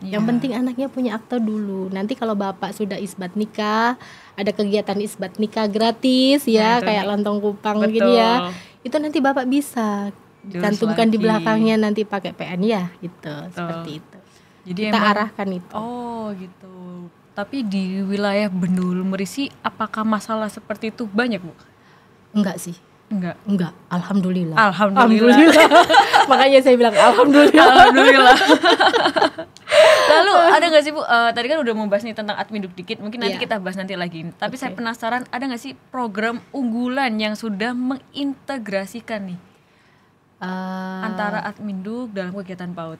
Speaker 2: Yang penting anaknya punya akte dulu. Nanti kalau bapak sudah isbat nikah, ada kegiatan isbat nikah gratis ya, kayak lontong kupang gini ya. Itu nanti bapak bisa cantumkan di belakangnya nanti pakai PN ya, gitu. Seperti itu. Jadi kita arahkan itu.
Speaker 1: Oh, gitu. Tapi di wilayah Bendul Merisi apakah masalah seperti itu banyak, Bu?
Speaker 2: Enggak sih. Enggak. Alhamdulillah. Makanya saya bilang alhamdulillah.
Speaker 1: Lalu ada nggak sih Bu? Tadi kan udah membahas nih tentang Adminduk dikit. Mungkin nanti kita bahas nanti lagi. Tapi saya penasaran, ada nggak sih program unggulan yang sudah mengintegrasikan nih antara Adminduk dalam kegiatan PAUD?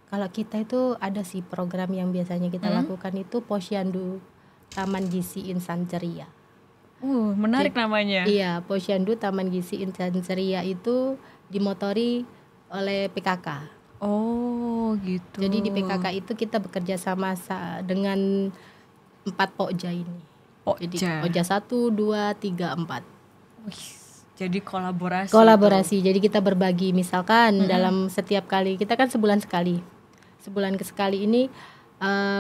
Speaker 2: Kalau kita itu ada sih program yang biasanya kita lakukan itu Posyandu Taman Gizi Insan Ceria.
Speaker 1: Menarik namanya.
Speaker 2: Iya, Posyandu Taman Gizi Insan Ceria itu dimotori oleh PKK.
Speaker 1: Oh, gitu.
Speaker 2: Jadi di PKK itu kita bekerja sama dengan 4 Pokja ini. Jadi Pokja 1, 2, 3, 4.
Speaker 1: Jadi kolaborasi.
Speaker 2: Jadi kita berbagi, misalkan dalam setiap kali, kita kan sebulan sekali ini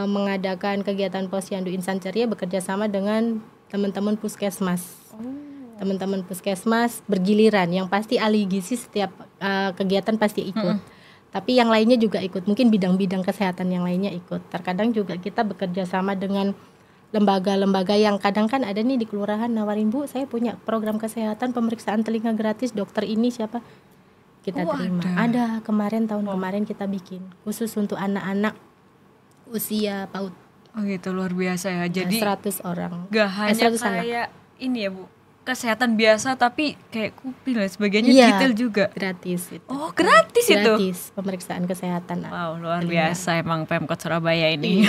Speaker 2: mengadakan kegiatan Posyandu Insan Ceria bekerja sama dengan teman-teman puskesmas. Teman-teman puskesmas bergiliran, yang pasti ahli gizi setiap kegiatan pasti ikut. Tapi yang lainnya juga ikut, mungkin bidang-bidang kesehatan yang lainnya ikut. Terkadang juga kita bekerja sama dengan lembaga-lembaga yang kadang kan ada nih di kelurahan nawarin, Bu, saya punya program kesehatan pemeriksaan telinga gratis, dokter ini siapa? Kita terima. Ada kemarin, tahun kemarin kita bikin khusus untuk anak-anak usia PAUD.
Speaker 1: Oh gitu, luar biasa ya. Jadi
Speaker 2: 100 orang.
Speaker 1: Gak hanya kayak ini ya, Bu, kesehatan biasa, tapi kayak kuping dan sebagainya detail juga.
Speaker 2: Gratis itu.
Speaker 1: Oh, gratis itu.
Speaker 2: Gratis pemeriksaan kesehatan.
Speaker 1: Wow, luar biasa emang Pemkot Surabaya ini.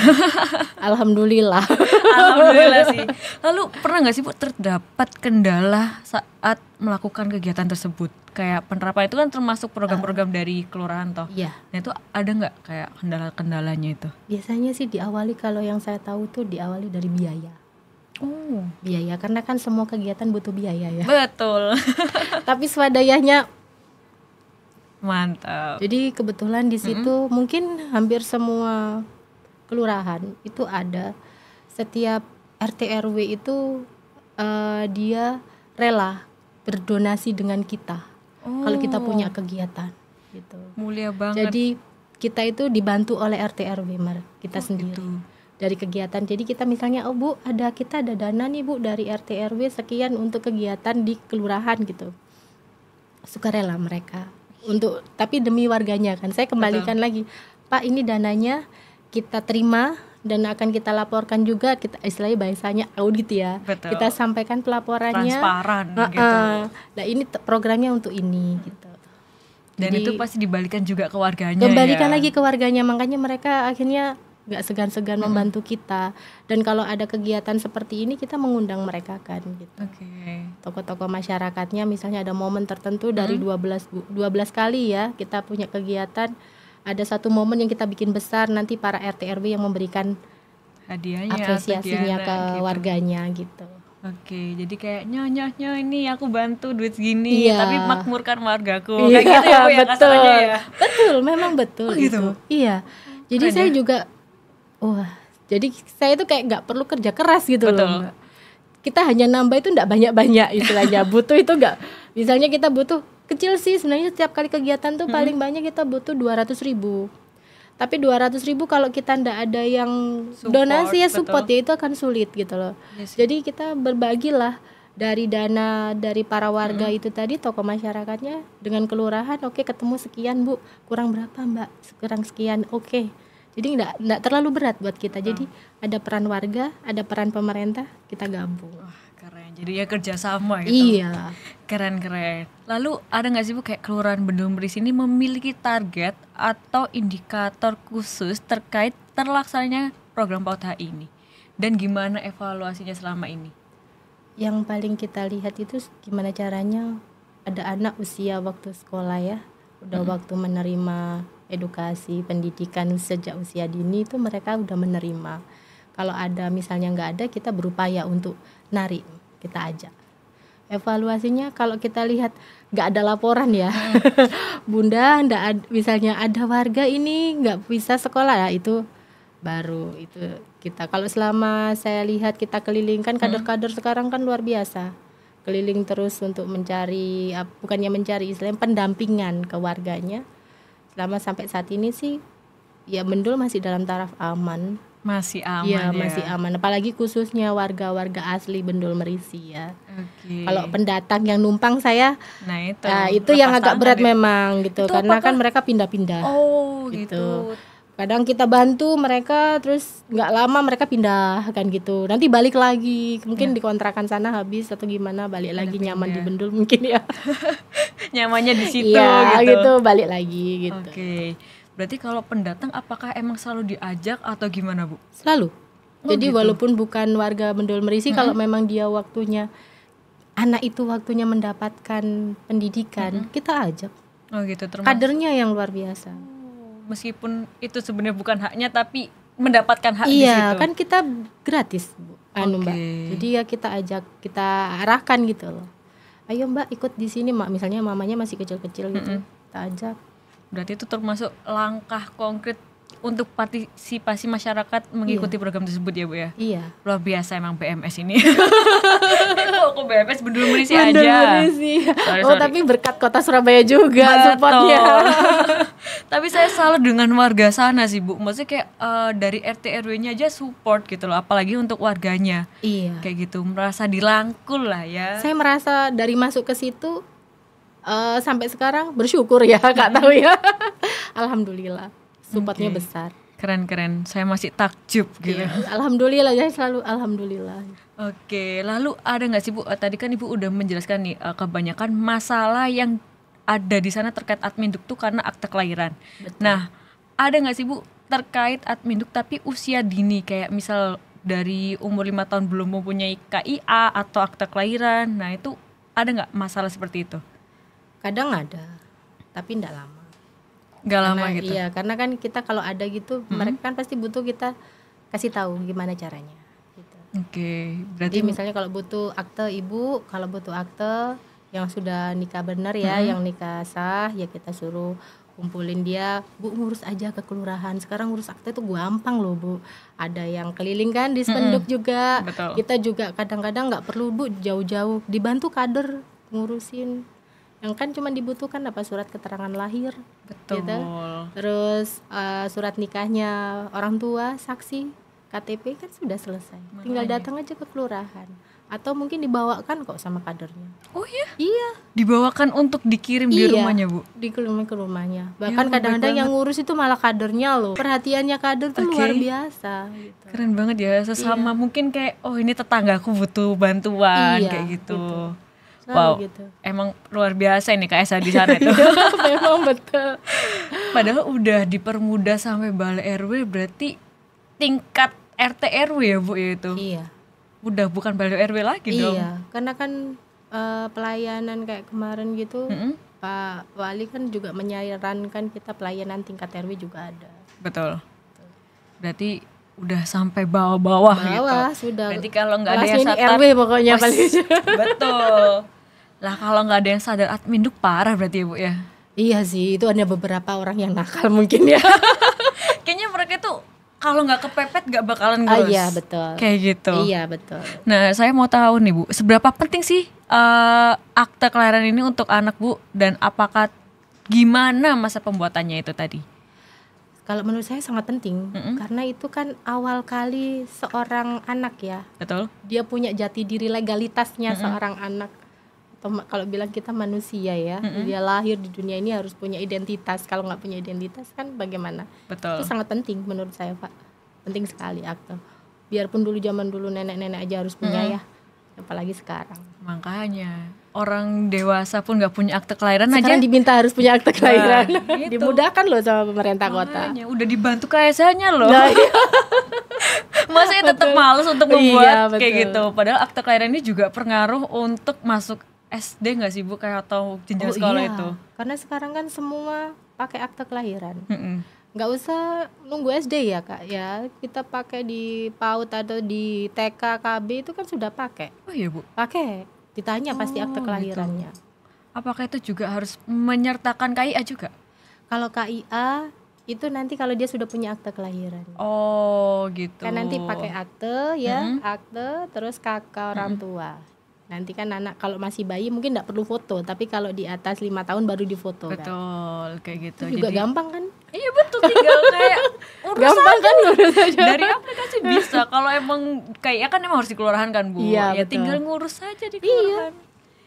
Speaker 2: Alhamdulillah.
Speaker 1: Alhamdulillah sih. Lalu pernah nggak sih Bu terdapat kendala saat melakukan kegiatan tersebut? Kayak penerapan itu kan termasuk program-program dari kelurahan toh.
Speaker 2: Iya.
Speaker 1: Nah itu ada nggak kayak kendala-kendalanya itu?
Speaker 2: Biasanya sih diawali, kalau yang saya tahu tuh diawali dari biaya. Biaya, karena kan semua kegiatan butuh biaya ya.
Speaker 1: Betul.
Speaker 2: Tapi swadayanya
Speaker 1: mantap.
Speaker 2: Jadi kebetulan di situ mungkin hampir semua kelurahan itu ada, setiap RT RW itu dia rela berdonasi dengan kita kalau kita punya kegiatan gitu.
Speaker 1: Mulia banget.
Speaker 2: Jadi kita itu dibantu oleh RT RW kita sendiri. Gitu. Dari kegiatan. Jadi kita misalnya, oh Bu, kita ada dana nih Bu dari RT RW sekian untuk kegiatan di kelurahan gitu. Sukarela mereka untuk, tapi demi warganya kan. Saya kembalikan lagi, Pak, ini dananya kita terima dan akan kita laporkan juga, kita istilahnya bahasanya audit ya.
Speaker 1: Betul.
Speaker 2: Kita sampaikan pelaporannya
Speaker 1: transparan gitu.
Speaker 2: Nah, ini programnya untuk ini gitu.
Speaker 1: Dan jadi, itu pasti dibalikan juga ke warganya.
Speaker 2: Kembalikan lagi ke warganya, makanya mereka akhirnya nggak segan-segan membantu kita. Dan kalau ada kegiatan seperti ini kita mengundang mereka kan gitu. Tokoh-tokoh masyarakatnya, misalnya ada momen tertentu dari 12 kali ya kita punya kegiatan, ada satu momen yang kita bikin besar, nanti para RT RW yang memberikan
Speaker 1: hadiahnya,
Speaker 2: apresiasinya ke gitu. Warganya gitu.
Speaker 1: Jadi kayak nyonya ini aku bantu duit segini, tapi makmurkan wargaku. Kayak gitu ya Bu ya,
Speaker 2: betul. Ya? Betul, memang betul gitu. Iya. Jadi saya juga jadi saya itu kayak nggak perlu kerja keras gitu loh. Kita hanya nambah itu nggak banyak-banyak istilahnya. Butuh itu nggak, misalnya kita butuh kecil sih sebenarnya, setiap kali kegiatan tuh paling banyak kita butuh 200.000. Tapi 200.000 kalau kita nggak ada yang donasi ya support ya, itu akan sulit gitu loh. Jadi kita berbagilah dari dana dari para warga itu tadi, tokoh masyarakatnya dengan kelurahan, oke ketemu sekian Bu, kurang berapa Mbak, kurang sekian, oke. Jadi nggak terlalu berat buat kita. Jadi ada peran warga, ada peran pemerintah, kita gabung.
Speaker 1: Wah, keren. Jadi ya kerjasama gitu.
Speaker 2: Iya.
Speaker 1: Keren. Lalu ada nggak sih Bu kayak Kelurahan Bendul Meris ini memiliki target atau indikator khusus terkait terlaksananya program PAUD HI ini? Dan gimana evaluasinya selama ini?
Speaker 2: Yang paling kita lihat itu gimana caranya ada anak usia waktu sekolah ya, udah waktu menerima edukasi pendidikan sejak usia dini itu mereka udah menerima. Kalau ada misalnya nggak ada, kita berupaya untuk narik, kita ajak. Evaluasinya kalau kita lihat nggak ada laporan ya, Bunda, misalnya ada warga ini nggak bisa sekolah ya, itu baru itu kita. Kalau selama saya lihat kita keliling kan kader-kader sekarang kan luar biasa, keliling terus untuk mencari, bukannya mencari, istilahnya pendampingan ke warganya. Selama sampai saat ini sih ya Bendul masih dalam taraf aman.
Speaker 1: Masih aman
Speaker 2: ya?
Speaker 1: Ya,
Speaker 2: masih aman. Apalagi khususnya warga-warga asli Bendul Merisi ya. Kalau pendatang yang numpang saya, itu yang agak berat memang gitu. Itu karena kan mereka pindah-pindah.
Speaker 1: Oh gitu.
Speaker 2: Kadang kita bantu mereka, terus nggak lama mereka pindah kan gitu. Nanti balik lagi, mungkin di kontrakan sana habis atau gimana, balik lagi nyaman di Bendul mungkin ya.
Speaker 1: Nyamannya di situ
Speaker 2: gitu, balik lagi gitu.
Speaker 1: Oke. Berarti kalau pendatang apakah emang selalu diajak atau gimana Bu?
Speaker 2: Selalu. Jadi gitu. Walaupun bukan warga Bendul Merisi, kalau memang dia waktunya, anak itu waktunya mendapatkan pendidikan, kita ajak.
Speaker 1: Oh gitu, termasuk
Speaker 2: kadernya yang luar biasa.
Speaker 1: Meskipun itu sebenarnya bukan haknya, tapi mendapatkan hak di situ.
Speaker 2: Iya, kan kita gratis Bu, Mbak. Jadi ya kita ajak, kita arahkan gitu loh. Ayo Mbak ikut di sini Mak, misalnya mamanya masih kecil-kecil gitu, kita ajak.
Speaker 1: Berarti itu termasuk langkah konkret untuk partisipasi masyarakat mengikuti program tersebut ya Bu ya?
Speaker 2: Iya.
Speaker 1: Luar biasa emang BMS ini. Kok BMS Bendul Merisi aja. Sorry.
Speaker 2: Tapi berkat kota Surabaya juga supportnya.
Speaker 1: Tapi saya salut dengan warga sana sih Bu. Maksudnya kayak dari RT RW-nya aja support gitu loh, apalagi untuk warganya.
Speaker 2: Iya.
Speaker 1: Kayak gitu, merasa dirangkul lah ya.
Speaker 2: Saya merasa dari masuk ke situ sampai sekarang bersyukur ya, Kak tahu ya. Alhamdulillah. Supportnya besar.
Speaker 1: Keren. Saya masih takjub gitu.
Speaker 2: Alhamdulillah ya, selalu alhamdulillah.
Speaker 1: Oke, lalu ada nggak sih Bu? Tadi kan Ibu udah menjelaskan nih kebanyakan masalah yang ada di sana terkait Adminduk tuh karena akte kelahiran. Betul. Nah, ada nggak sih Bu terkait Adminduk tapi usia dini, kayak misal dari umur 5 tahun belum mempunyai KIA atau akte kelahiran. Nah, itu ada nggak masalah seperti itu?
Speaker 2: Kadang ada, tapi enggak lama.
Speaker 1: Nggak lama gitu.
Speaker 2: Iya, karena kan kita kalau ada gitu, mereka kan pasti butuh kita kasih tahu gimana caranya gitu.
Speaker 1: Oke, berarti
Speaker 2: jadi misalnya kalau butuh akte ibu, kalau butuh akte yang sudah nikah benar ya, yang nikah sah, ya kita suruh kumpulin dia, Bu ngurus aja ke kelurahan. Sekarang ngurus akte itu gampang loh Bu. Ada yang keliling kan di Spenduk juga.
Speaker 1: Betul.
Speaker 2: Kita juga kadang-kadang nggak perlu Bu jauh-jauh, dibantu kader ngurusin. Yang kan cuma dibutuhkan apa, surat keterangan lahir.
Speaker 1: Betul.
Speaker 2: Gitu. Terus surat nikahnya orang tua, saksi, KTP kan sudah selesai. Tinggal datang aja ke kelurahan. Atau mungkin dibawakan kok sama kadernya.
Speaker 1: Oh iya?
Speaker 2: Iya.
Speaker 1: Dibawakan untuk dikirim di rumahnya Bu?
Speaker 2: Dikirim ke rumahnya. Bahkan kadang-kadang yang ngurus itu malah kadernya loh. Perhatiannya kader tuh luar biasa gitu.
Speaker 1: Keren banget ya, sesama mungkin kayak ini tetanggaku butuh bantuan kayak gitu. Wow, gitu. Emang luar biasa ini Kak Esa di sana itu.
Speaker 2: Memang betul.
Speaker 1: Padahal udah dipermudah sampai balai RW, berarti tingkat RT RW ya Bu ya itu?
Speaker 2: Iya.
Speaker 1: Udah bukan balai RW lagi dong?
Speaker 2: Iya, karena kan pelayanan kayak kemarin gitu, Pak Wali kan juga menyarankan kita pelayanan tingkat RW juga ada.
Speaker 1: Betul. Berarti udah sampai bawah-bawah gitu.
Speaker 2: Sudah.
Speaker 1: Berarti kalau nggak ada yang sadar
Speaker 2: RW pokoknya paling.
Speaker 1: Betul. Lah kalau nggak ada yang sadar Adminduk parah berarti ya Bu ya?
Speaker 2: Iya sih, itu ada beberapa orang yang nakal mungkin ya.
Speaker 1: Kayaknya mereka tuh kalau nggak kepepet nggak bakalan ngurus.
Speaker 2: Iya betul.
Speaker 1: Kayak gitu.
Speaker 2: Iya betul.
Speaker 1: Nah saya mau tahu nih Bu, seberapa penting sih akte kelahiran ini untuk anak Bu, dan apakah gimana masa pembuatannya itu tadi?
Speaker 2: Kalau menurut saya sangat penting, karena itu kan awal kali seorang anak ya,
Speaker 1: Betul.
Speaker 2: dia punya jati diri legalitasnya seorang anak. Atau kalau bilang kita manusia ya, dia lahir di dunia ini harus punya identitas. Kalau nggak punya identitas kan bagaimana?
Speaker 1: Betul.
Speaker 2: Itu sangat penting menurut saya, Pak. Penting sekali akte. Biarpun zaman dulu nenek-nenek aja harus punya ya, apalagi sekarang.
Speaker 1: Makanya orang dewasa pun nggak punya akte kelahiran
Speaker 2: Sekarang
Speaker 1: aja.
Speaker 2: diminta harus punya akte kelahiran.
Speaker 1: gitu.
Speaker 2: Dimudahkan loh sama pemerintah kota.
Speaker 1: Makanya udah dibantu KSH-nya loh.
Speaker 2: Nah, iya.
Speaker 1: Masa ya tetap males untuk
Speaker 2: Iya,
Speaker 1: membuat kayak
Speaker 2: betul.
Speaker 1: gitu. Padahal akte kelahiran ini juga pengaruh untuk masuk SD nggak sih Bu, kayak atau jenjang sekolah
Speaker 2: iya.
Speaker 1: itu?
Speaker 2: Karena sekarang kan semua pakai akte kelahiran.
Speaker 1: Mm-mm.
Speaker 2: Nggak usah nunggu SD ya Kak ya, kita pakai di PAUD atau di TK KB itu kan sudah pakai.
Speaker 1: Oh iya Bu.
Speaker 2: Pakai, ditanya pasti akte
Speaker 1: Oh,
Speaker 2: kelahirannya.
Speaker 1: Apakah itu juga harus menyertakan KIA juga?
Speaker 2: Kalau KIA itu nanti kalau dia sudah punya akte kelahiran.
Speaker 1: Oh gitu.
Speaker 2: Kan nanti pakai akte ya, akte terus kakak orang tua. Nanti kan anak kalau masih bayi mungkin nggak perlu foto, tapi kalau di atas 5 tahun baru difoto kan.
Speaker 1: Betul, kayak gitu.
Speaker 2: Itu juga gampang kan?
Speaker 1: Iya betul, tinggal kayak urus
Speaker 2: Gampang
Speaker 1: aja.
Speaker 2: kan ngurus aja.
Speaker 1: Dari aplikasi bisa. Kalau emang kayak kan emang harus di kelurahan kan Bu.
Speaker 2: Iya,
Speaker 1: Ya
Speaker 2: betul.
Speaker 1: tinggal ngurus aja di kelurahan.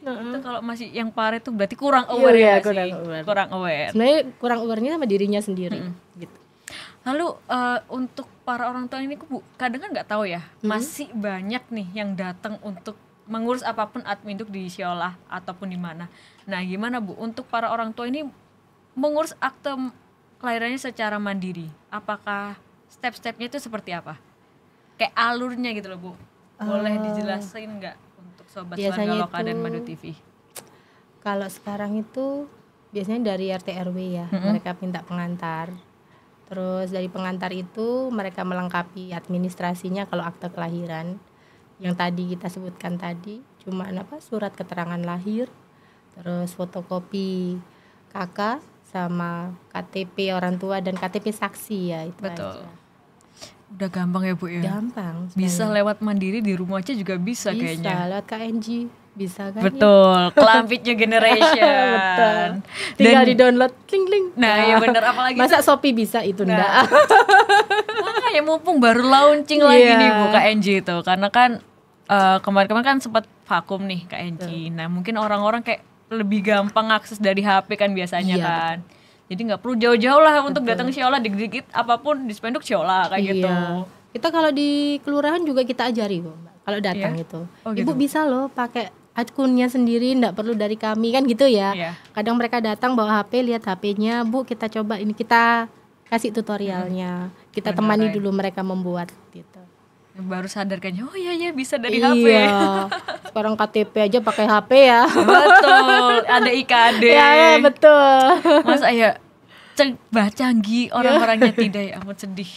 Speaker 1: Itu kalau masih yang parah itu berarti kurang aware
Speaker 2: Iya,
Speaker 1: ya
Speaker 2: kurang
Speaker 1: sih.
Speaker 2: aware.
Speaker 1: Kurang aware.
Speaker 2: Sebenarnya kurang aware-nya sama dirinya sendiri gitu.
Speaker 1: Lalu untuk para orang tua ini Bu, kadang kan nggak tahu ya, masih banyak nih yang datang untuk mengurus apapun adminduk di sekolah ataupun di mana. Nah, gimana Bu untuk para orang tua ini mengurus akte kelahirannya secara mandiri? Apakah step-stepnya itu seperti apa? Kayak alurnya gitu loh Bu. Boleh dijelasin nggak untuk sobat
Speaker 2: Biasanya
Speaker 1: Warga Loka dan
Speaker 2: itu-
Speaker 1: Madu TV?
Speaker 2: Kalau sekarang itu biasanya dari RT RW ya, mereka minta pengantar. Terus dari pengantar itu mereka melengkapi administrasinya kalau akte kelahiran. Yang tadi kita sebutkan tadi, cuma surat keterangan lahir, terus fotokopi kakak sama KTP orang tua dan KTP saksi ya itu
Speaker 1: Betul.
Speaker 2: aja.
Speaker 1: Udah gampang ya Bu ya?
Speaker 2: Gampang.
Speaker 1: Bisa lewat mandiri di rumah aja juga bisa kayaknya.
Speaker 2: Bisa lewat KNG, bisa kan? Ya?
Speaker 1: Betul, Kelampitnya Generation.
Speaker 2: Betul. Tinggal di download, kling kling.
Speaker 1: Nah, ya bener, apalagi
Speaker 2: Masa Shopee bisa itu
Speaker 1: Nah.
Speaker 2: enggak?
Speaker 1: makanya mumpung baru launching lagi
Speaker 2: Iya.
Speaker 1: nih Bu KNG itu, karena kan kemarin-kemarin kan sempat vakum nih KNG. Nah, mungkin orang-orang kayak lebih gampang akses dari HP kan biasanya
Speaker 2: Iya,
Speaker 1: kan. Jadi nggak perlu jauh-jauh lah untuk datang ke Siola, dikit-dikit apapun di Spenduk Siola kayak gitu.
Speaker 2: Iya. Kita kalau di kelurahan juga kita ajari kok, Mbak. Kalau datang
Speaker 1: Iya?
Speaker 2: itu.
Speaker 1: Oh,
Speaker 2: Ibu
Speaker 1: gitu.
Speaker 2: bisa loh pakai akunnya sendiri, enggak perlu dari kami kan gitu ya.
Speaker 1: Iya.
Speaker 2: Kadang mereka datang bawa HP, lihat HP-nya, Bu, kita coba ini, kita kasih tutorialnya. Kita temani
Speaker 1: Beneran.
Speaker 2: dulu mereka membuat gitu.
Speaker 1: Baru sadar kayaknya, oh iya bisa dari HP.
Speaker 2: Iya. Sekarang KTP aja pakai HP ya.
Speaker 1: Betul, ada IKD.
Speaker 2: Ya, betul.
Speaker 1: Masa ya canggih orang-orangnya tidak ya, amat sedih.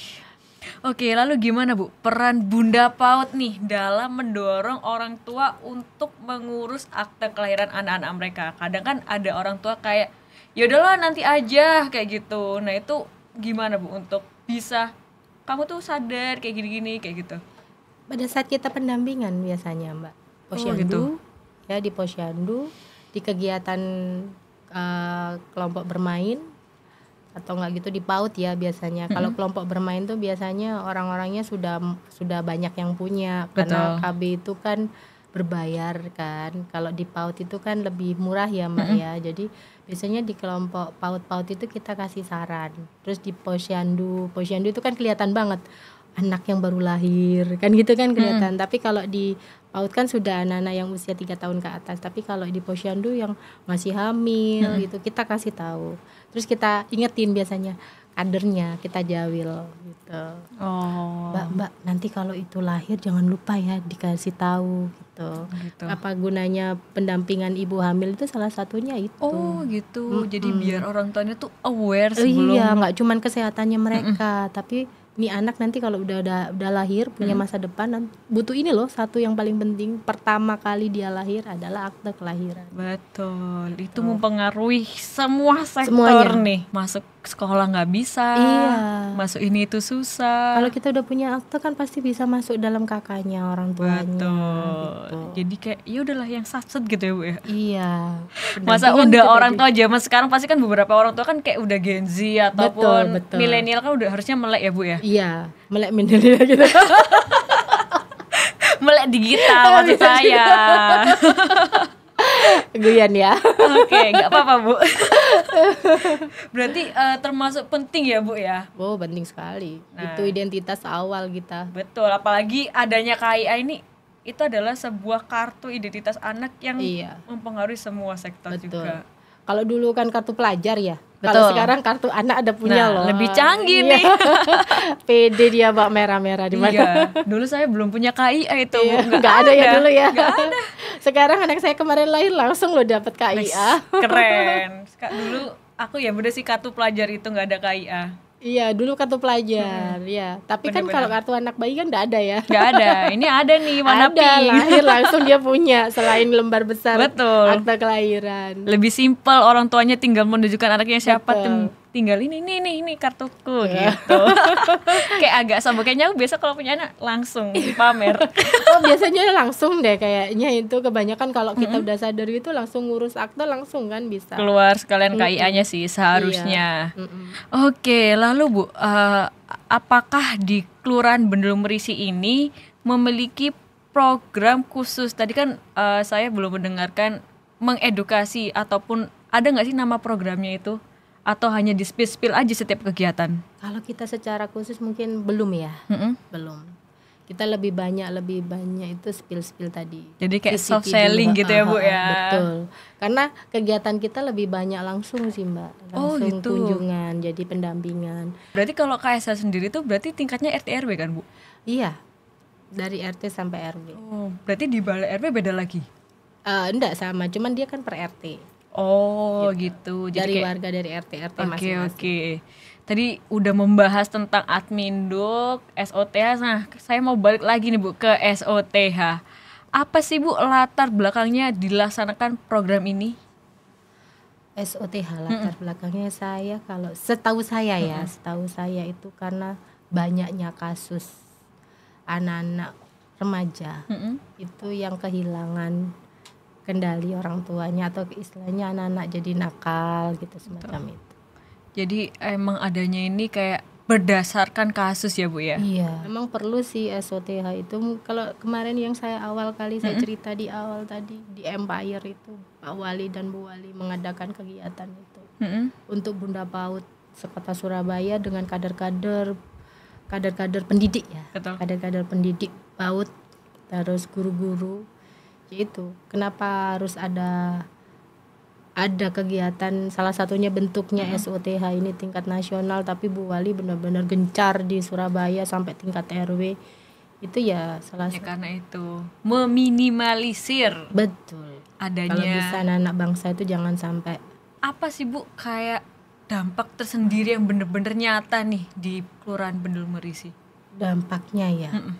Speaker 1: Oke, lalu gimana Bu peran Bunda PAUD nih dalam mendorong orang tua untuk mengurus akte kelahiran anak-anak mereka? Kadang kan ada orang tua kayak ya udahlah nanti aja kayak gitu. Nah, itu gimana Bu untuk bisa kamu tuh sadar kayak gini-gini kayak gitu?
Speaker 2: Pada saat kita pendampingan biasanya Mbak, posyandu
Speaker 1: gitu.
Speaker 2: ya, di posyandu, di kegiatan kelompok bermain atau enggak gitu di PAUD ya biasanya. Kalau kelompok bermain tuh biasanya orang-orangnya sudah banyak yang punya. Karena
Speaker 1: Betul.
Speaker 2: KB itu kan berbayar kan. Kalau di PAUD itu kan lebih murah ya Mbak ya. Jadi biasanya di kelompok PAUD itu kita kasih saran. Terus di posyandu itu kan kelihatan banget anak yang baru lahir kan gitu kan kelihatan. Tapi kalau di PAUD kan sudah anak-anak yang usia 3 tahun ke atas. Tapi kalau di posyandu yang masih hamil gitu kita kasih tahu. Terus kita ingetin biasanya kadernya, kita jawil gitu.
Speaker 1: Oh,
Speaker 2: Mbak nanti kalau itu lahir jangan lupa ya dikasih tahu gitu.
Speaker 1: gitu.
Speaker 2: Apa gunanya pendampingan ibu hamil itu salah satunya itu.
Speaker 1: Oh, gitu. Jadi biar orang tuanya tuh aware sebelum
Speaker 2: Iya, nggak cuman kesehatannya mereka, tapi nih anak nanti kalau udah lahir punya masa depan butuh ini loh, satu yang paling penting pertama kali dia lahir adalah akte kelahiran.
Speaker 1: Betul, itu mempengaruhi semua sektor
Speaker 2: Semuanya.
Speaker 1: nih, masuk sekolah nggak bisa,
Speaker 2: Iya.
Speaker 1: masuk ini itu susah.
Speaker 2: Kalau kita udah punya akte kan pasti bisa masuk dalam kakaknya orang tuanya.
Speaker 1: Betul.
Speaker 2: Gitu.
Speaker 1: Jadi kayak ya udahlah yang satset gitu ya Bu ya.
Speaker 2: Iya.
Speaker 1: Masa
Speaker 2: Pendampingan
Speaker 1: udah
Speaker 2: itu
Speaker 1: orang
Speaker 2: tadi.
Speaker 1: tua zaman sekarang pasti kan beberapa orang tua kan kayak udah Gen Z ataupun
Speaker 2: Betul.
Speaker 1: milenial kan udah harusnya melek ya Bu ya.
Speaker 2: Iya, melek milenial gitu.
Speaker 1: Melek digital maksud saya.
Speaker 2: Guyan ya.
Speaker 1: Oke, nggak apa-apa Bu. Berarti termasuk penting ya Bu ya.
Speaker 2: Oh, penting sekali.
Speaker 1: Nah.
Speaker 2: Itu identitas awal kita.
Speaker 1: Betul, apalagi adanya KIA ini itu adalah sebuah kartu identitas anak yang
Speaker 2: Iya.
Speaker 1: mempengaruhi semua sektor
Speaker 2: Betul.
Speaker 1: juga.
Speaker 2: Kalau dulu kan kartu pelajar ya.
Speaker 1: Betul.
Speaker 2: Kalau sekarang kartu anak ada punya
Speaker 1: Nah,
Speaker 2: loh.
Speaker 1: lebih canggih
Speaker 2: Iya.
Speaker 1: nih.
Speaker 2: Pede dia bak merah-merah di mana.
Speaker 1: Iya, dulu saya belum punya KIA itu.
Speaker 2: Iya,
Speaker 1: Bu.
Speaker 2: nggak ada ya dulu ya.
Speaker 1: Nggak ada.
Speaker 2: Sekarang anak saya kemarin lahir langsung lo dapat KIA.
Speaker 1: Keren. Dulu aku ya udah sih kartu pelajar itu nggak ada KIA.
Speaker 2: Iya, dulu kartu pelajar, ya. Tapi kan
Speaker 1: Bener-bener.
Speaker 2: kalau kartu anak bayi kan nggak ada ya.
Speaker 1: Nggak ada. Ini ada nih warna
Speaker 2: Ada,
Speaker 1: pink.
Speaker 2: lahir langsung dia punya selain lembar besar
Speaker 1: Betul.
Speaker 2: akta kelahiran.
Speaker 1: Lebih simpel, orang tuanya tinggal menunjukkan anaknya siapa,
Speaker 2: Betul.
Speaker 1: tinggal ini kartuku gitu. Kayak agak sama, kayaknya aku biasa kalau punya anak langsung pamer.
Speaker 2: Oh, biasanya langsung deh kayaknya itu kebanyakan kalau kita udah sadar itu langsung ngurus akta langsung kan bisa.
Speaker 1: Keluar sekalian KIA-nya sih seharusnya.
Speaker 2: Mm-mm.
Speaker 1: Oke, lalu Bu, apakah di Kelurahan Bendul Merisi ini memiliki program khusus? Tadi kan saya belum mendengarkan mengedukasi ataupun ada nggak sih nama programnya itu? Atau hanya di spill aja setiap kegiatan?
Speaker 2: Kalau kita secara khusus mungkin belum ya.
Speaker 1: Mm-mm.
Speaker 2: Belum. Kita lebih banyak itu spill tadi.
Speaker 1: Jadi kayak
Speaker 2: CCTV
Speaker 1: soft selling
Speaker 2: dulu.
Speaker 1: gitu ya Bu ya?
Speaker 2: Betul. Karena kegiatan kita lebih banyak langsung sih Mbak.
Speaker 1: Oh,
Speaker 2: Langsung
Speaker 1: gitu.
Speaker 2: kunjungan, jadi pendampingan.
Speaker 1: Berarti kalau KSA sendiri tuh berarti tingkatnya RT RW kan Bu?
Speaker 2: Iya. Dari RT sampai RW.
Speaker 1: Oh, berarti di balai RW beda lagi?
Speaker 2: Enggak sama, cuman dia kan per RT.
Speaker 1: Oh gitu. Jadi
Speaker 2: Dari
Speaker 1: kayak
Speaker 2: warga dari RT
Speaker 1: Oke
Speaker 2: masing-masing.
Speaker 1: oke. Tadi udah membahas tentang Adminduk, SOTH. Nah, saya mau balik lagi nih Bu ke SOTH. Apa sih Bu latar belakangnya dilaksanakan program ini?
Speaker 2: SOTH latar belakangnya saya kalau setahu saya ya, setahu saya itu karena banyaknya kasus anak-anak remaja
Speaker 1: Mm-mm.
Speaker 2: itu yang kehilangan kendali orang tuanya atau istilahnya anak-anak jadi nakal gitu semacam itu.
Speaker 1: Jadi emang adanya ini kayak berdasarkan kasus ya Bu ya?
Speaker 2: Iya, memang perlu sih SOTH itu. Kalau kemarin yang saya awal kali saya cerita di awal tadi di Empire itu Pak Wali dan Bu Wali mengadakan kegiatan itu
Speaker 1: Mm-mm.
Speaker 2: untuk Bunda PAUD sekota Surabaya dengan kader-kader pendidik ya.
Speaker 1: Betul.
Speaker 2: Kader-kader pendidik PAUD terus guru-guru. Itu kenapa harus ada kegiatan, salah satunya bentuknya SOTH ini tingkat nasional, tapi Bu Wali benar-benar gencar di Surabaya sampai tingkat RW. Itu ya salah
Speaker 1: Ya
Speaker 2: satu.
Speaker 1: karena itu meminimalisir
Speaker 2: Betul.
Speaker 1: adanya.
Speaker 2: Kalau bisa anak bangsa itu jangan sampai.
Speaker 1: Apa sih Bu kayak dampak tersendiri yang bener-bener nyata nih di Kelurahan Bendul Merisi?
Speaker 2: Dampaknya ya.
Speaker 1: Mm-mm.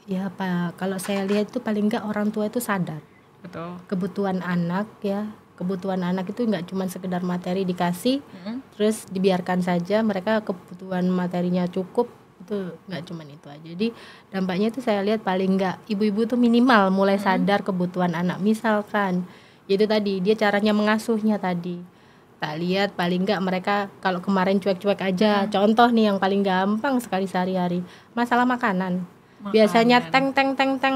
Speaker 2: Ya Pak, kalau saya lihat itu paling enggak orang tua itu sadar
Speaker 1: Betul.
Speaker 2: kebutuhan anak ya. Kebutuhan anak itu enggak cuma sekedar materi dikasih
Speaker 1: Mm-mm.
Speaker 2: terus dibiarkan saja, mereka kebutuhan materinya cukup, itu enggak cuma itu aja. Jadi dampaknya itu saya lihat paling enggak ibu-ibu tuh minimal mulai sadar kebutuhan anak. Misalkan itu tadi dia caranya mengasuhnya tadi. Tak lihat paling enggak mereka kalau kemarin cuek-cuek aja. Contoh nih yang paling gampang sekali sehari-hari, masalah makanan. Biasanya teng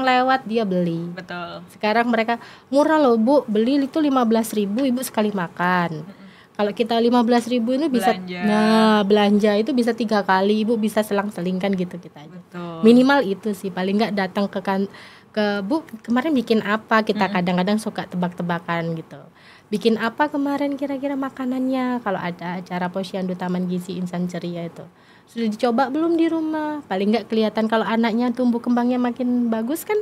Speaker 2: lewat dia beli.
Speaker 1: Betul.
Speaker 2: Sekarang mereka murah loh Bu, beli itu 15.000 ibu sekali makan. Kalau kita 15.000 ini bisa
Speaker 1: Belanja.
Speaker 2: belanja itu bisa 3 kali, ibu bisa selang-selingkan gitu kita aja.
Speaker 1: Betul.
Speaker 2: Minimal itu sih, paling nggak datang ke Bu kemarin bikin apa, kita kadang-kadang suka tebak-tebakan gitu. Bikin apa kemarin kira-kira makanannya, kalau ada acara Posyandu Taman Gizi Insan Ceria itu. Sudah dicoba belum di rumah? Paling nggak kelihatan kalau anaknya tumbuh kembangnya makin bagus kan,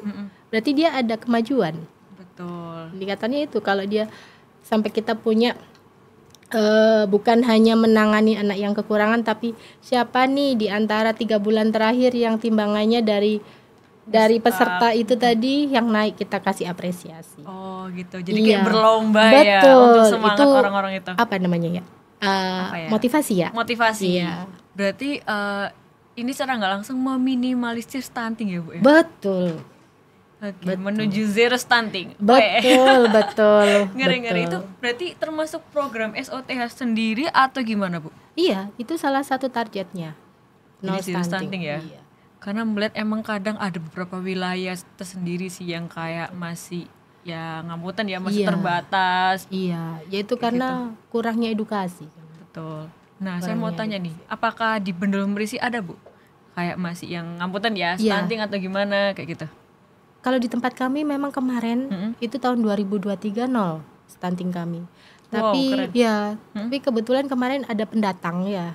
Speaker 2: berarti dia ada kemajuan.
Speaker 1: Betul.
Speaker 2: Indikatornya itu kalau dia sampai kita punya bukan hanya menangani anak yang kekurangan, tapi siapa nih di antara 3 bulan terakhir yang timbangannya dari peserta itu tadi yang naik, kita kasih apresiasi.
Speaker 1: Oh gitu. Jadi
Speaker 2: Iya.
Speaker 1: kayak berlomba ya
Speaker 2: Betul.
Speaker 1: untuk semangat
Speaker 2: Itu
Speaker 1: orang-orang itu.
Speaker 2: apa namanya ya?
Speaker 1: Apa ya?
Speaker 2: Motivasi ya.
Speaker 1: Motivasi.
Speaker 2: Iya.
Speaker 1: Berarti ini secara nggak langsung meminimalisir stunting ya Bu ya?
Speaker 2: Betul.
Speaker 1: Oke, menuju zero stunting.
Speaker 2: Betul, betul.
Speaker 1: Ngeri-ngeri itu
Speaker 2: betul.
Speaker 1: berarti termasuk program SOTH sendiri atau gimana Bu?
Speaker 2: Iya, itu salah satu targetnya. No
Speaker 1: Jadi zero stunting ya?
Speaker 2: Iya.
Speaker 1: Karena melihat emang kadang ada beberapa wilayah tersendiri sih yang kayak masih ya ngamutan ya, masih
Speaker 2: Iya.
Speaker 1: terbatas.
Speaker 2: Iya, yaitu karena kurangnya edukasi.
Speaker 1: Betul. Nah, saya mau
Speaker 2: Kurangnya
Speaker 1: tanya nih, apakah di Bendul Merisi ada Bu? Kayak masih yang ngamutan ya,
Speaker 2: Iya.
Speaker 1: stunting atau gimana kayak gitu?
Speaker 2: Kalau di tempat kami memang kemarin itu tahun 2023 nol stunting kami. Tapi
Speaker 1: keren.
Speaker 2: ya, tapi kebetulan kemarin ada pendatang ya.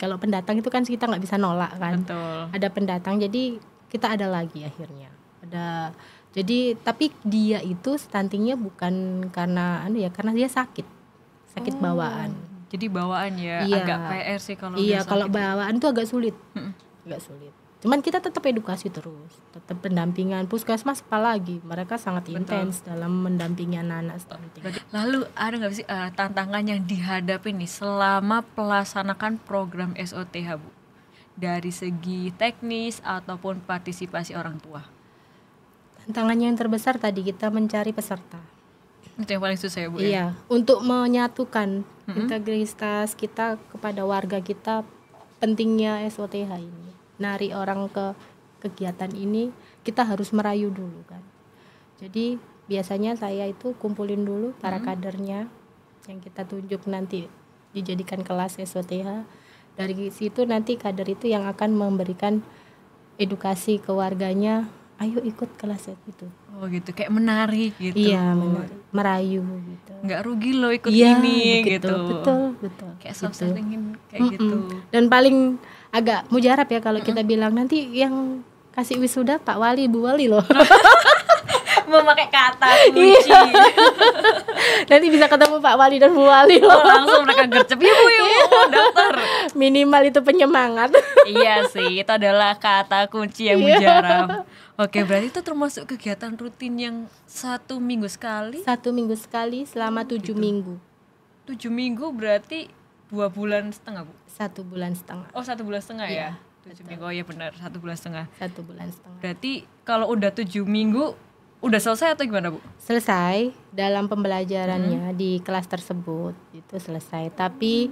Speaker 2: Kalau pendatang itu kan kita nggak bisa nolak kan.
Speaker 1: Betul.
Speaker 2: Ada pendatang, jadi kita ada lagi akhirnya. Jadi tapi dia itu stuntingnya bukan karena karena dia sakit bawaan.
Speaker 1: Jadi bawaan ya,
Speaker 2: Iya.
Speaker 1: agak PR sih kalau
Speaker 2: Iya,
Speaker 1: udah
Speaker 2: kalau
Speaker 1: sakit.
Speaker 2: bawaan itu agak sulit. Agak sulit. Cuman kita tetap edukasi terus, tetap pendampingan. Puskesmas apalagi, mereka sangat intens dalam mendampingi anak-anak stunting.
Speaker 1: Lalu ada nggak sih tantangan yang dihadapi nih selama pelaksanakan program SOTH Bu? Dari segi teknis ataupun partisipasi orang tua.
Speaker 2: Tantangannya yang terbesar tadi kita mencari peserta.
Speaker 1: Itu yang paling susah ya Bu ya?
Speaker 2: Iya, untuk menyatukan integritas kita kepada warga kita, pentingnya SOTH ini. Nari orang ke kegiatan ini, kita harus merayu dulu kan. Jadi biasanya saya itu kumpulin dulu para kadernya yang kita tunjuk nanti dijadikan kelas SOTH. Dari situ nanti kader itu yang akan memberikan edukasi ke warganya, ayo ikut kelas itu.
Speaker 1: Oh gitu, kayak menari gitu.
Speaker 2: Iya, merayu gitu.
Speaker 1: Nggak rugi loh ikut
Speaker 2: Iya,
Speaker 1: ini
Speaker 2: begitu,
Speaker 1: gitu.
Speaker 2: betul.
Speaker 1: Kayak
Speaker 2: Gitu.
Speaker 1: selingin kayak gitu.
Speaker 2: Dan paling agak mujarab ya kalau kita bilang nanti yang kasih wisuda Pak Wali, Bu Wali loh.
Speaker 1: Memakai kata kunci.
Speaker 2: Nanti bisa ketemu Pak Wali dan Bu Wali
Speaker 1: Oh,
Speaker 2: loh.
Speaker 1: langsung mereka gercep, ibu daftar.
Speaker 2: Minimal itu penyemangat.
Speaker 1: Iya sih, itu adalah kata kunci yang mujarab. Oke, berarti itu termasuk kegiatan rutin yang 1 minggu sekali.
Speaker 2: 1 minggu sekali selama 7 minggu.
Speaker 1: 7 minggu berarti 2 bulan setengah Bu?
Speaker 2: 1 bulan setengah.
Speaker 1: Oh 1 bulan setengah
Speaker 2: Iya,
Speaker 1: ya? 7 minggu, oh iya benar 1 bulan setengah.
Speaker 2: 1 bulan setengah.
Speaker 1: Berarti kalau udah 7 minggu udah selesai atau gimana Bu?
Speaker 2: Selesai dalam pembelajarannya di kelas tersebut itu selesai. Tapi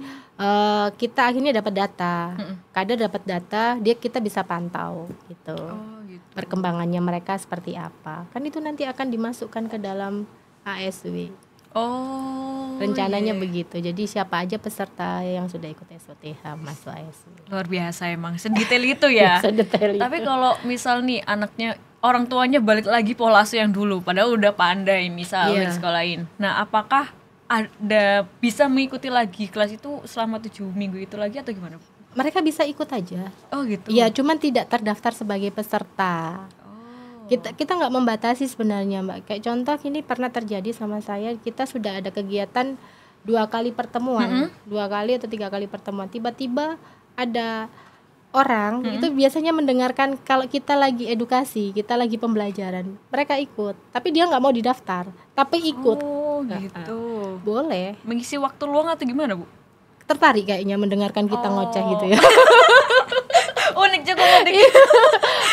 Speaker 2: kita akhirnya dapat data. Kader dapat data, kita bisa pantau gitu.
Speaker 1: Oh gitu.
Speaker 2: Perkembangannya mereka seperti apa. Kan itu nanti akan dimasukkan ke dalam ASW.
Speaker 1: Oh.
Speaker 2: Rencananya
Speaker 1: iya.
Speaker 2: begitu. Jadi siapa aja peserta yang sudah ikut SOTH masuk ASW.
Speaker 1: Luar biasa emang, sedetail itu ya.
Speaker 2: Sedetail itu.
Speaker 1: Tapi kalau misal nih anaknya orang tuanya balik lagi pola asuh yang dulu, padahal udah pandai misal
Speaker 2: Iya.
Speaker 1: disekolahin. Nah, apakah ada bisa mengikuti lagi kelas itu selama 7 minggu itu lagi atau gimana?
Speaker 2: Mereka bisa ikut aja.
Speaker 1: Oh gitu.
Speaker 2: Iya, cuman tidak terdaftar sebagai peserta.
Speaker 1: Oh.
Speaker 2: Kita nggak membatasi sebenarnya, Mbak. Kayak contoh ini pernah terjadi sama saya. Kita sudah ada kegiatan 2 kali pertemuan, 2 kali atau 3 kali pertemuan. Tiba-tiba ada orang itu biasanya mendengarkan kalau kita lagi edukasi, kita lagi pembelajaran, mereka ikut. Tapi dia nggak mau didaftar, tapi ikut.
Speaker 1: Oh gitu.
Speaker 2: Boleh.
Speaker 1: Mengisi waktu luang atau gimana Bu?
Speaker 2: Tertarik kayaknya mendengarkan kita ngoceh gitu ya.
Speaker 1: Unik juga unik.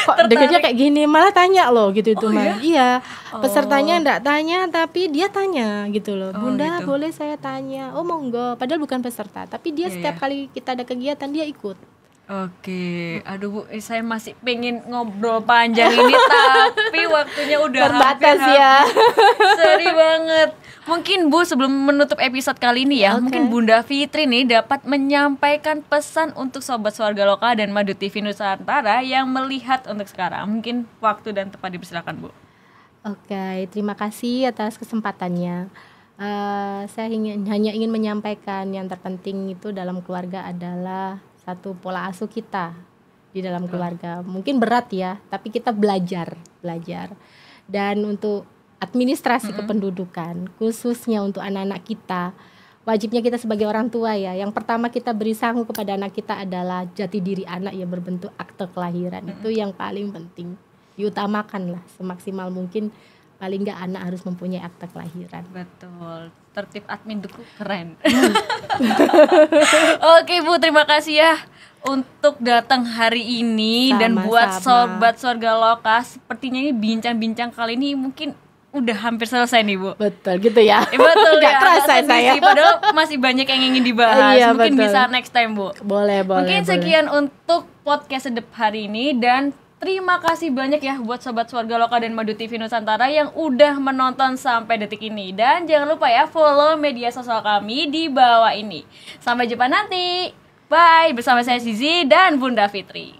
Speaker 2: Kok dengarnya kayak gini, malah tanya loh gitu itu mah. Iya,
Speaker 1: Oh.
Speaker 2: pesertanya enggak tanya tapi dia tanya gitu loh.
Speaker 1: Oh,
Speaker 2: Bunda,
Speaker 1: gitu.
Speaker 2: boleh saya tanya? Oh, monggo. Padahal bukan peserta, tapi dia
Speaker 1: Iya,
Speaker 2: setiap
Speaker 1: iya.
Speaker 2: kali kita ada kegiatan dia ikut.
Speaker 1: Oke, aduh Bu, saya masih pengen ngobrol panjang ini tapi waktunya udah
Speaker 2: Terbatas
Speaker 1: hampir
Speaker 2: ya.
Speaker 1: habis. Sorry banget. Mungkin Bu sebelum menutup episode kali ini ya,
Speaker 2: Oke.
Speaker 1: mungkin Bunda Fitri nih dapat menyampaikan pesan untuk sobat Swarga Lokal dan Madu TV Nusantara yang melihat untuk sekarang. Mungkin waktu dan tempat dipersilakan Bu.
Speaker 2: Oke, terima kasih atas kesempatannya. Saya hanya ingin menyampaikan yang terpenting itu dalam keluarga adalah satu pola asuh kita di dalam keluarga. Mungkin berat ya, tapi kita belajar. Dan untuk administrasi kependudukan, khususnya untuk anak-anak kita, wajibnya kita sebagai orang tua ya. Yang pertama kita beri sangu kepada anak kita adalah jati diri anak yang berbentuk akte kelahiran. Itu yang paling penting. Diutamakan lah semaksimal mungkin paling nggak anak harus mempunyai akta kelahiran.
Speaker 1: Betul, tertib admin Duku keren. Oke Bu, terima kasih ya untuk datang hari ini.
Speaker 2: Sama-sama.
Speaker 1: Dan buat sobat Swarga Loka, sepertinya ini bincang-bincang kali ini mungkin udah hampir selesai nih Bu.
Speaker 2: Betul gitu ya.
Speaker 1: Betul
Speaker 2: Nggak
Speaker 1: ya,
Speaker 2: terasa
Speaker 1: agak sedih
Speaker 2: saya.
Speaker 1: sih, padahal masih banyak yang ingin dibahas.
Speaker 2: Iya,
Speaker 1: Mungkin
Speaker 2: betul.
Speaker 1: bisa next time Bu.
Speaker 2: Boleh.
Speaker 1: Mungkin sekian untuk podcast Sedep hari ini, dan terima kasih banyak ya buat sobat Swarga Loka dan Madu TV Nusantara yang udah menonton sampai detik ini. Dan jangan lupa ya follow media sosial kami di bawah ini. Sampai jumpa nanti. Bye, bersama saya Zizi dan Bunda Fitri.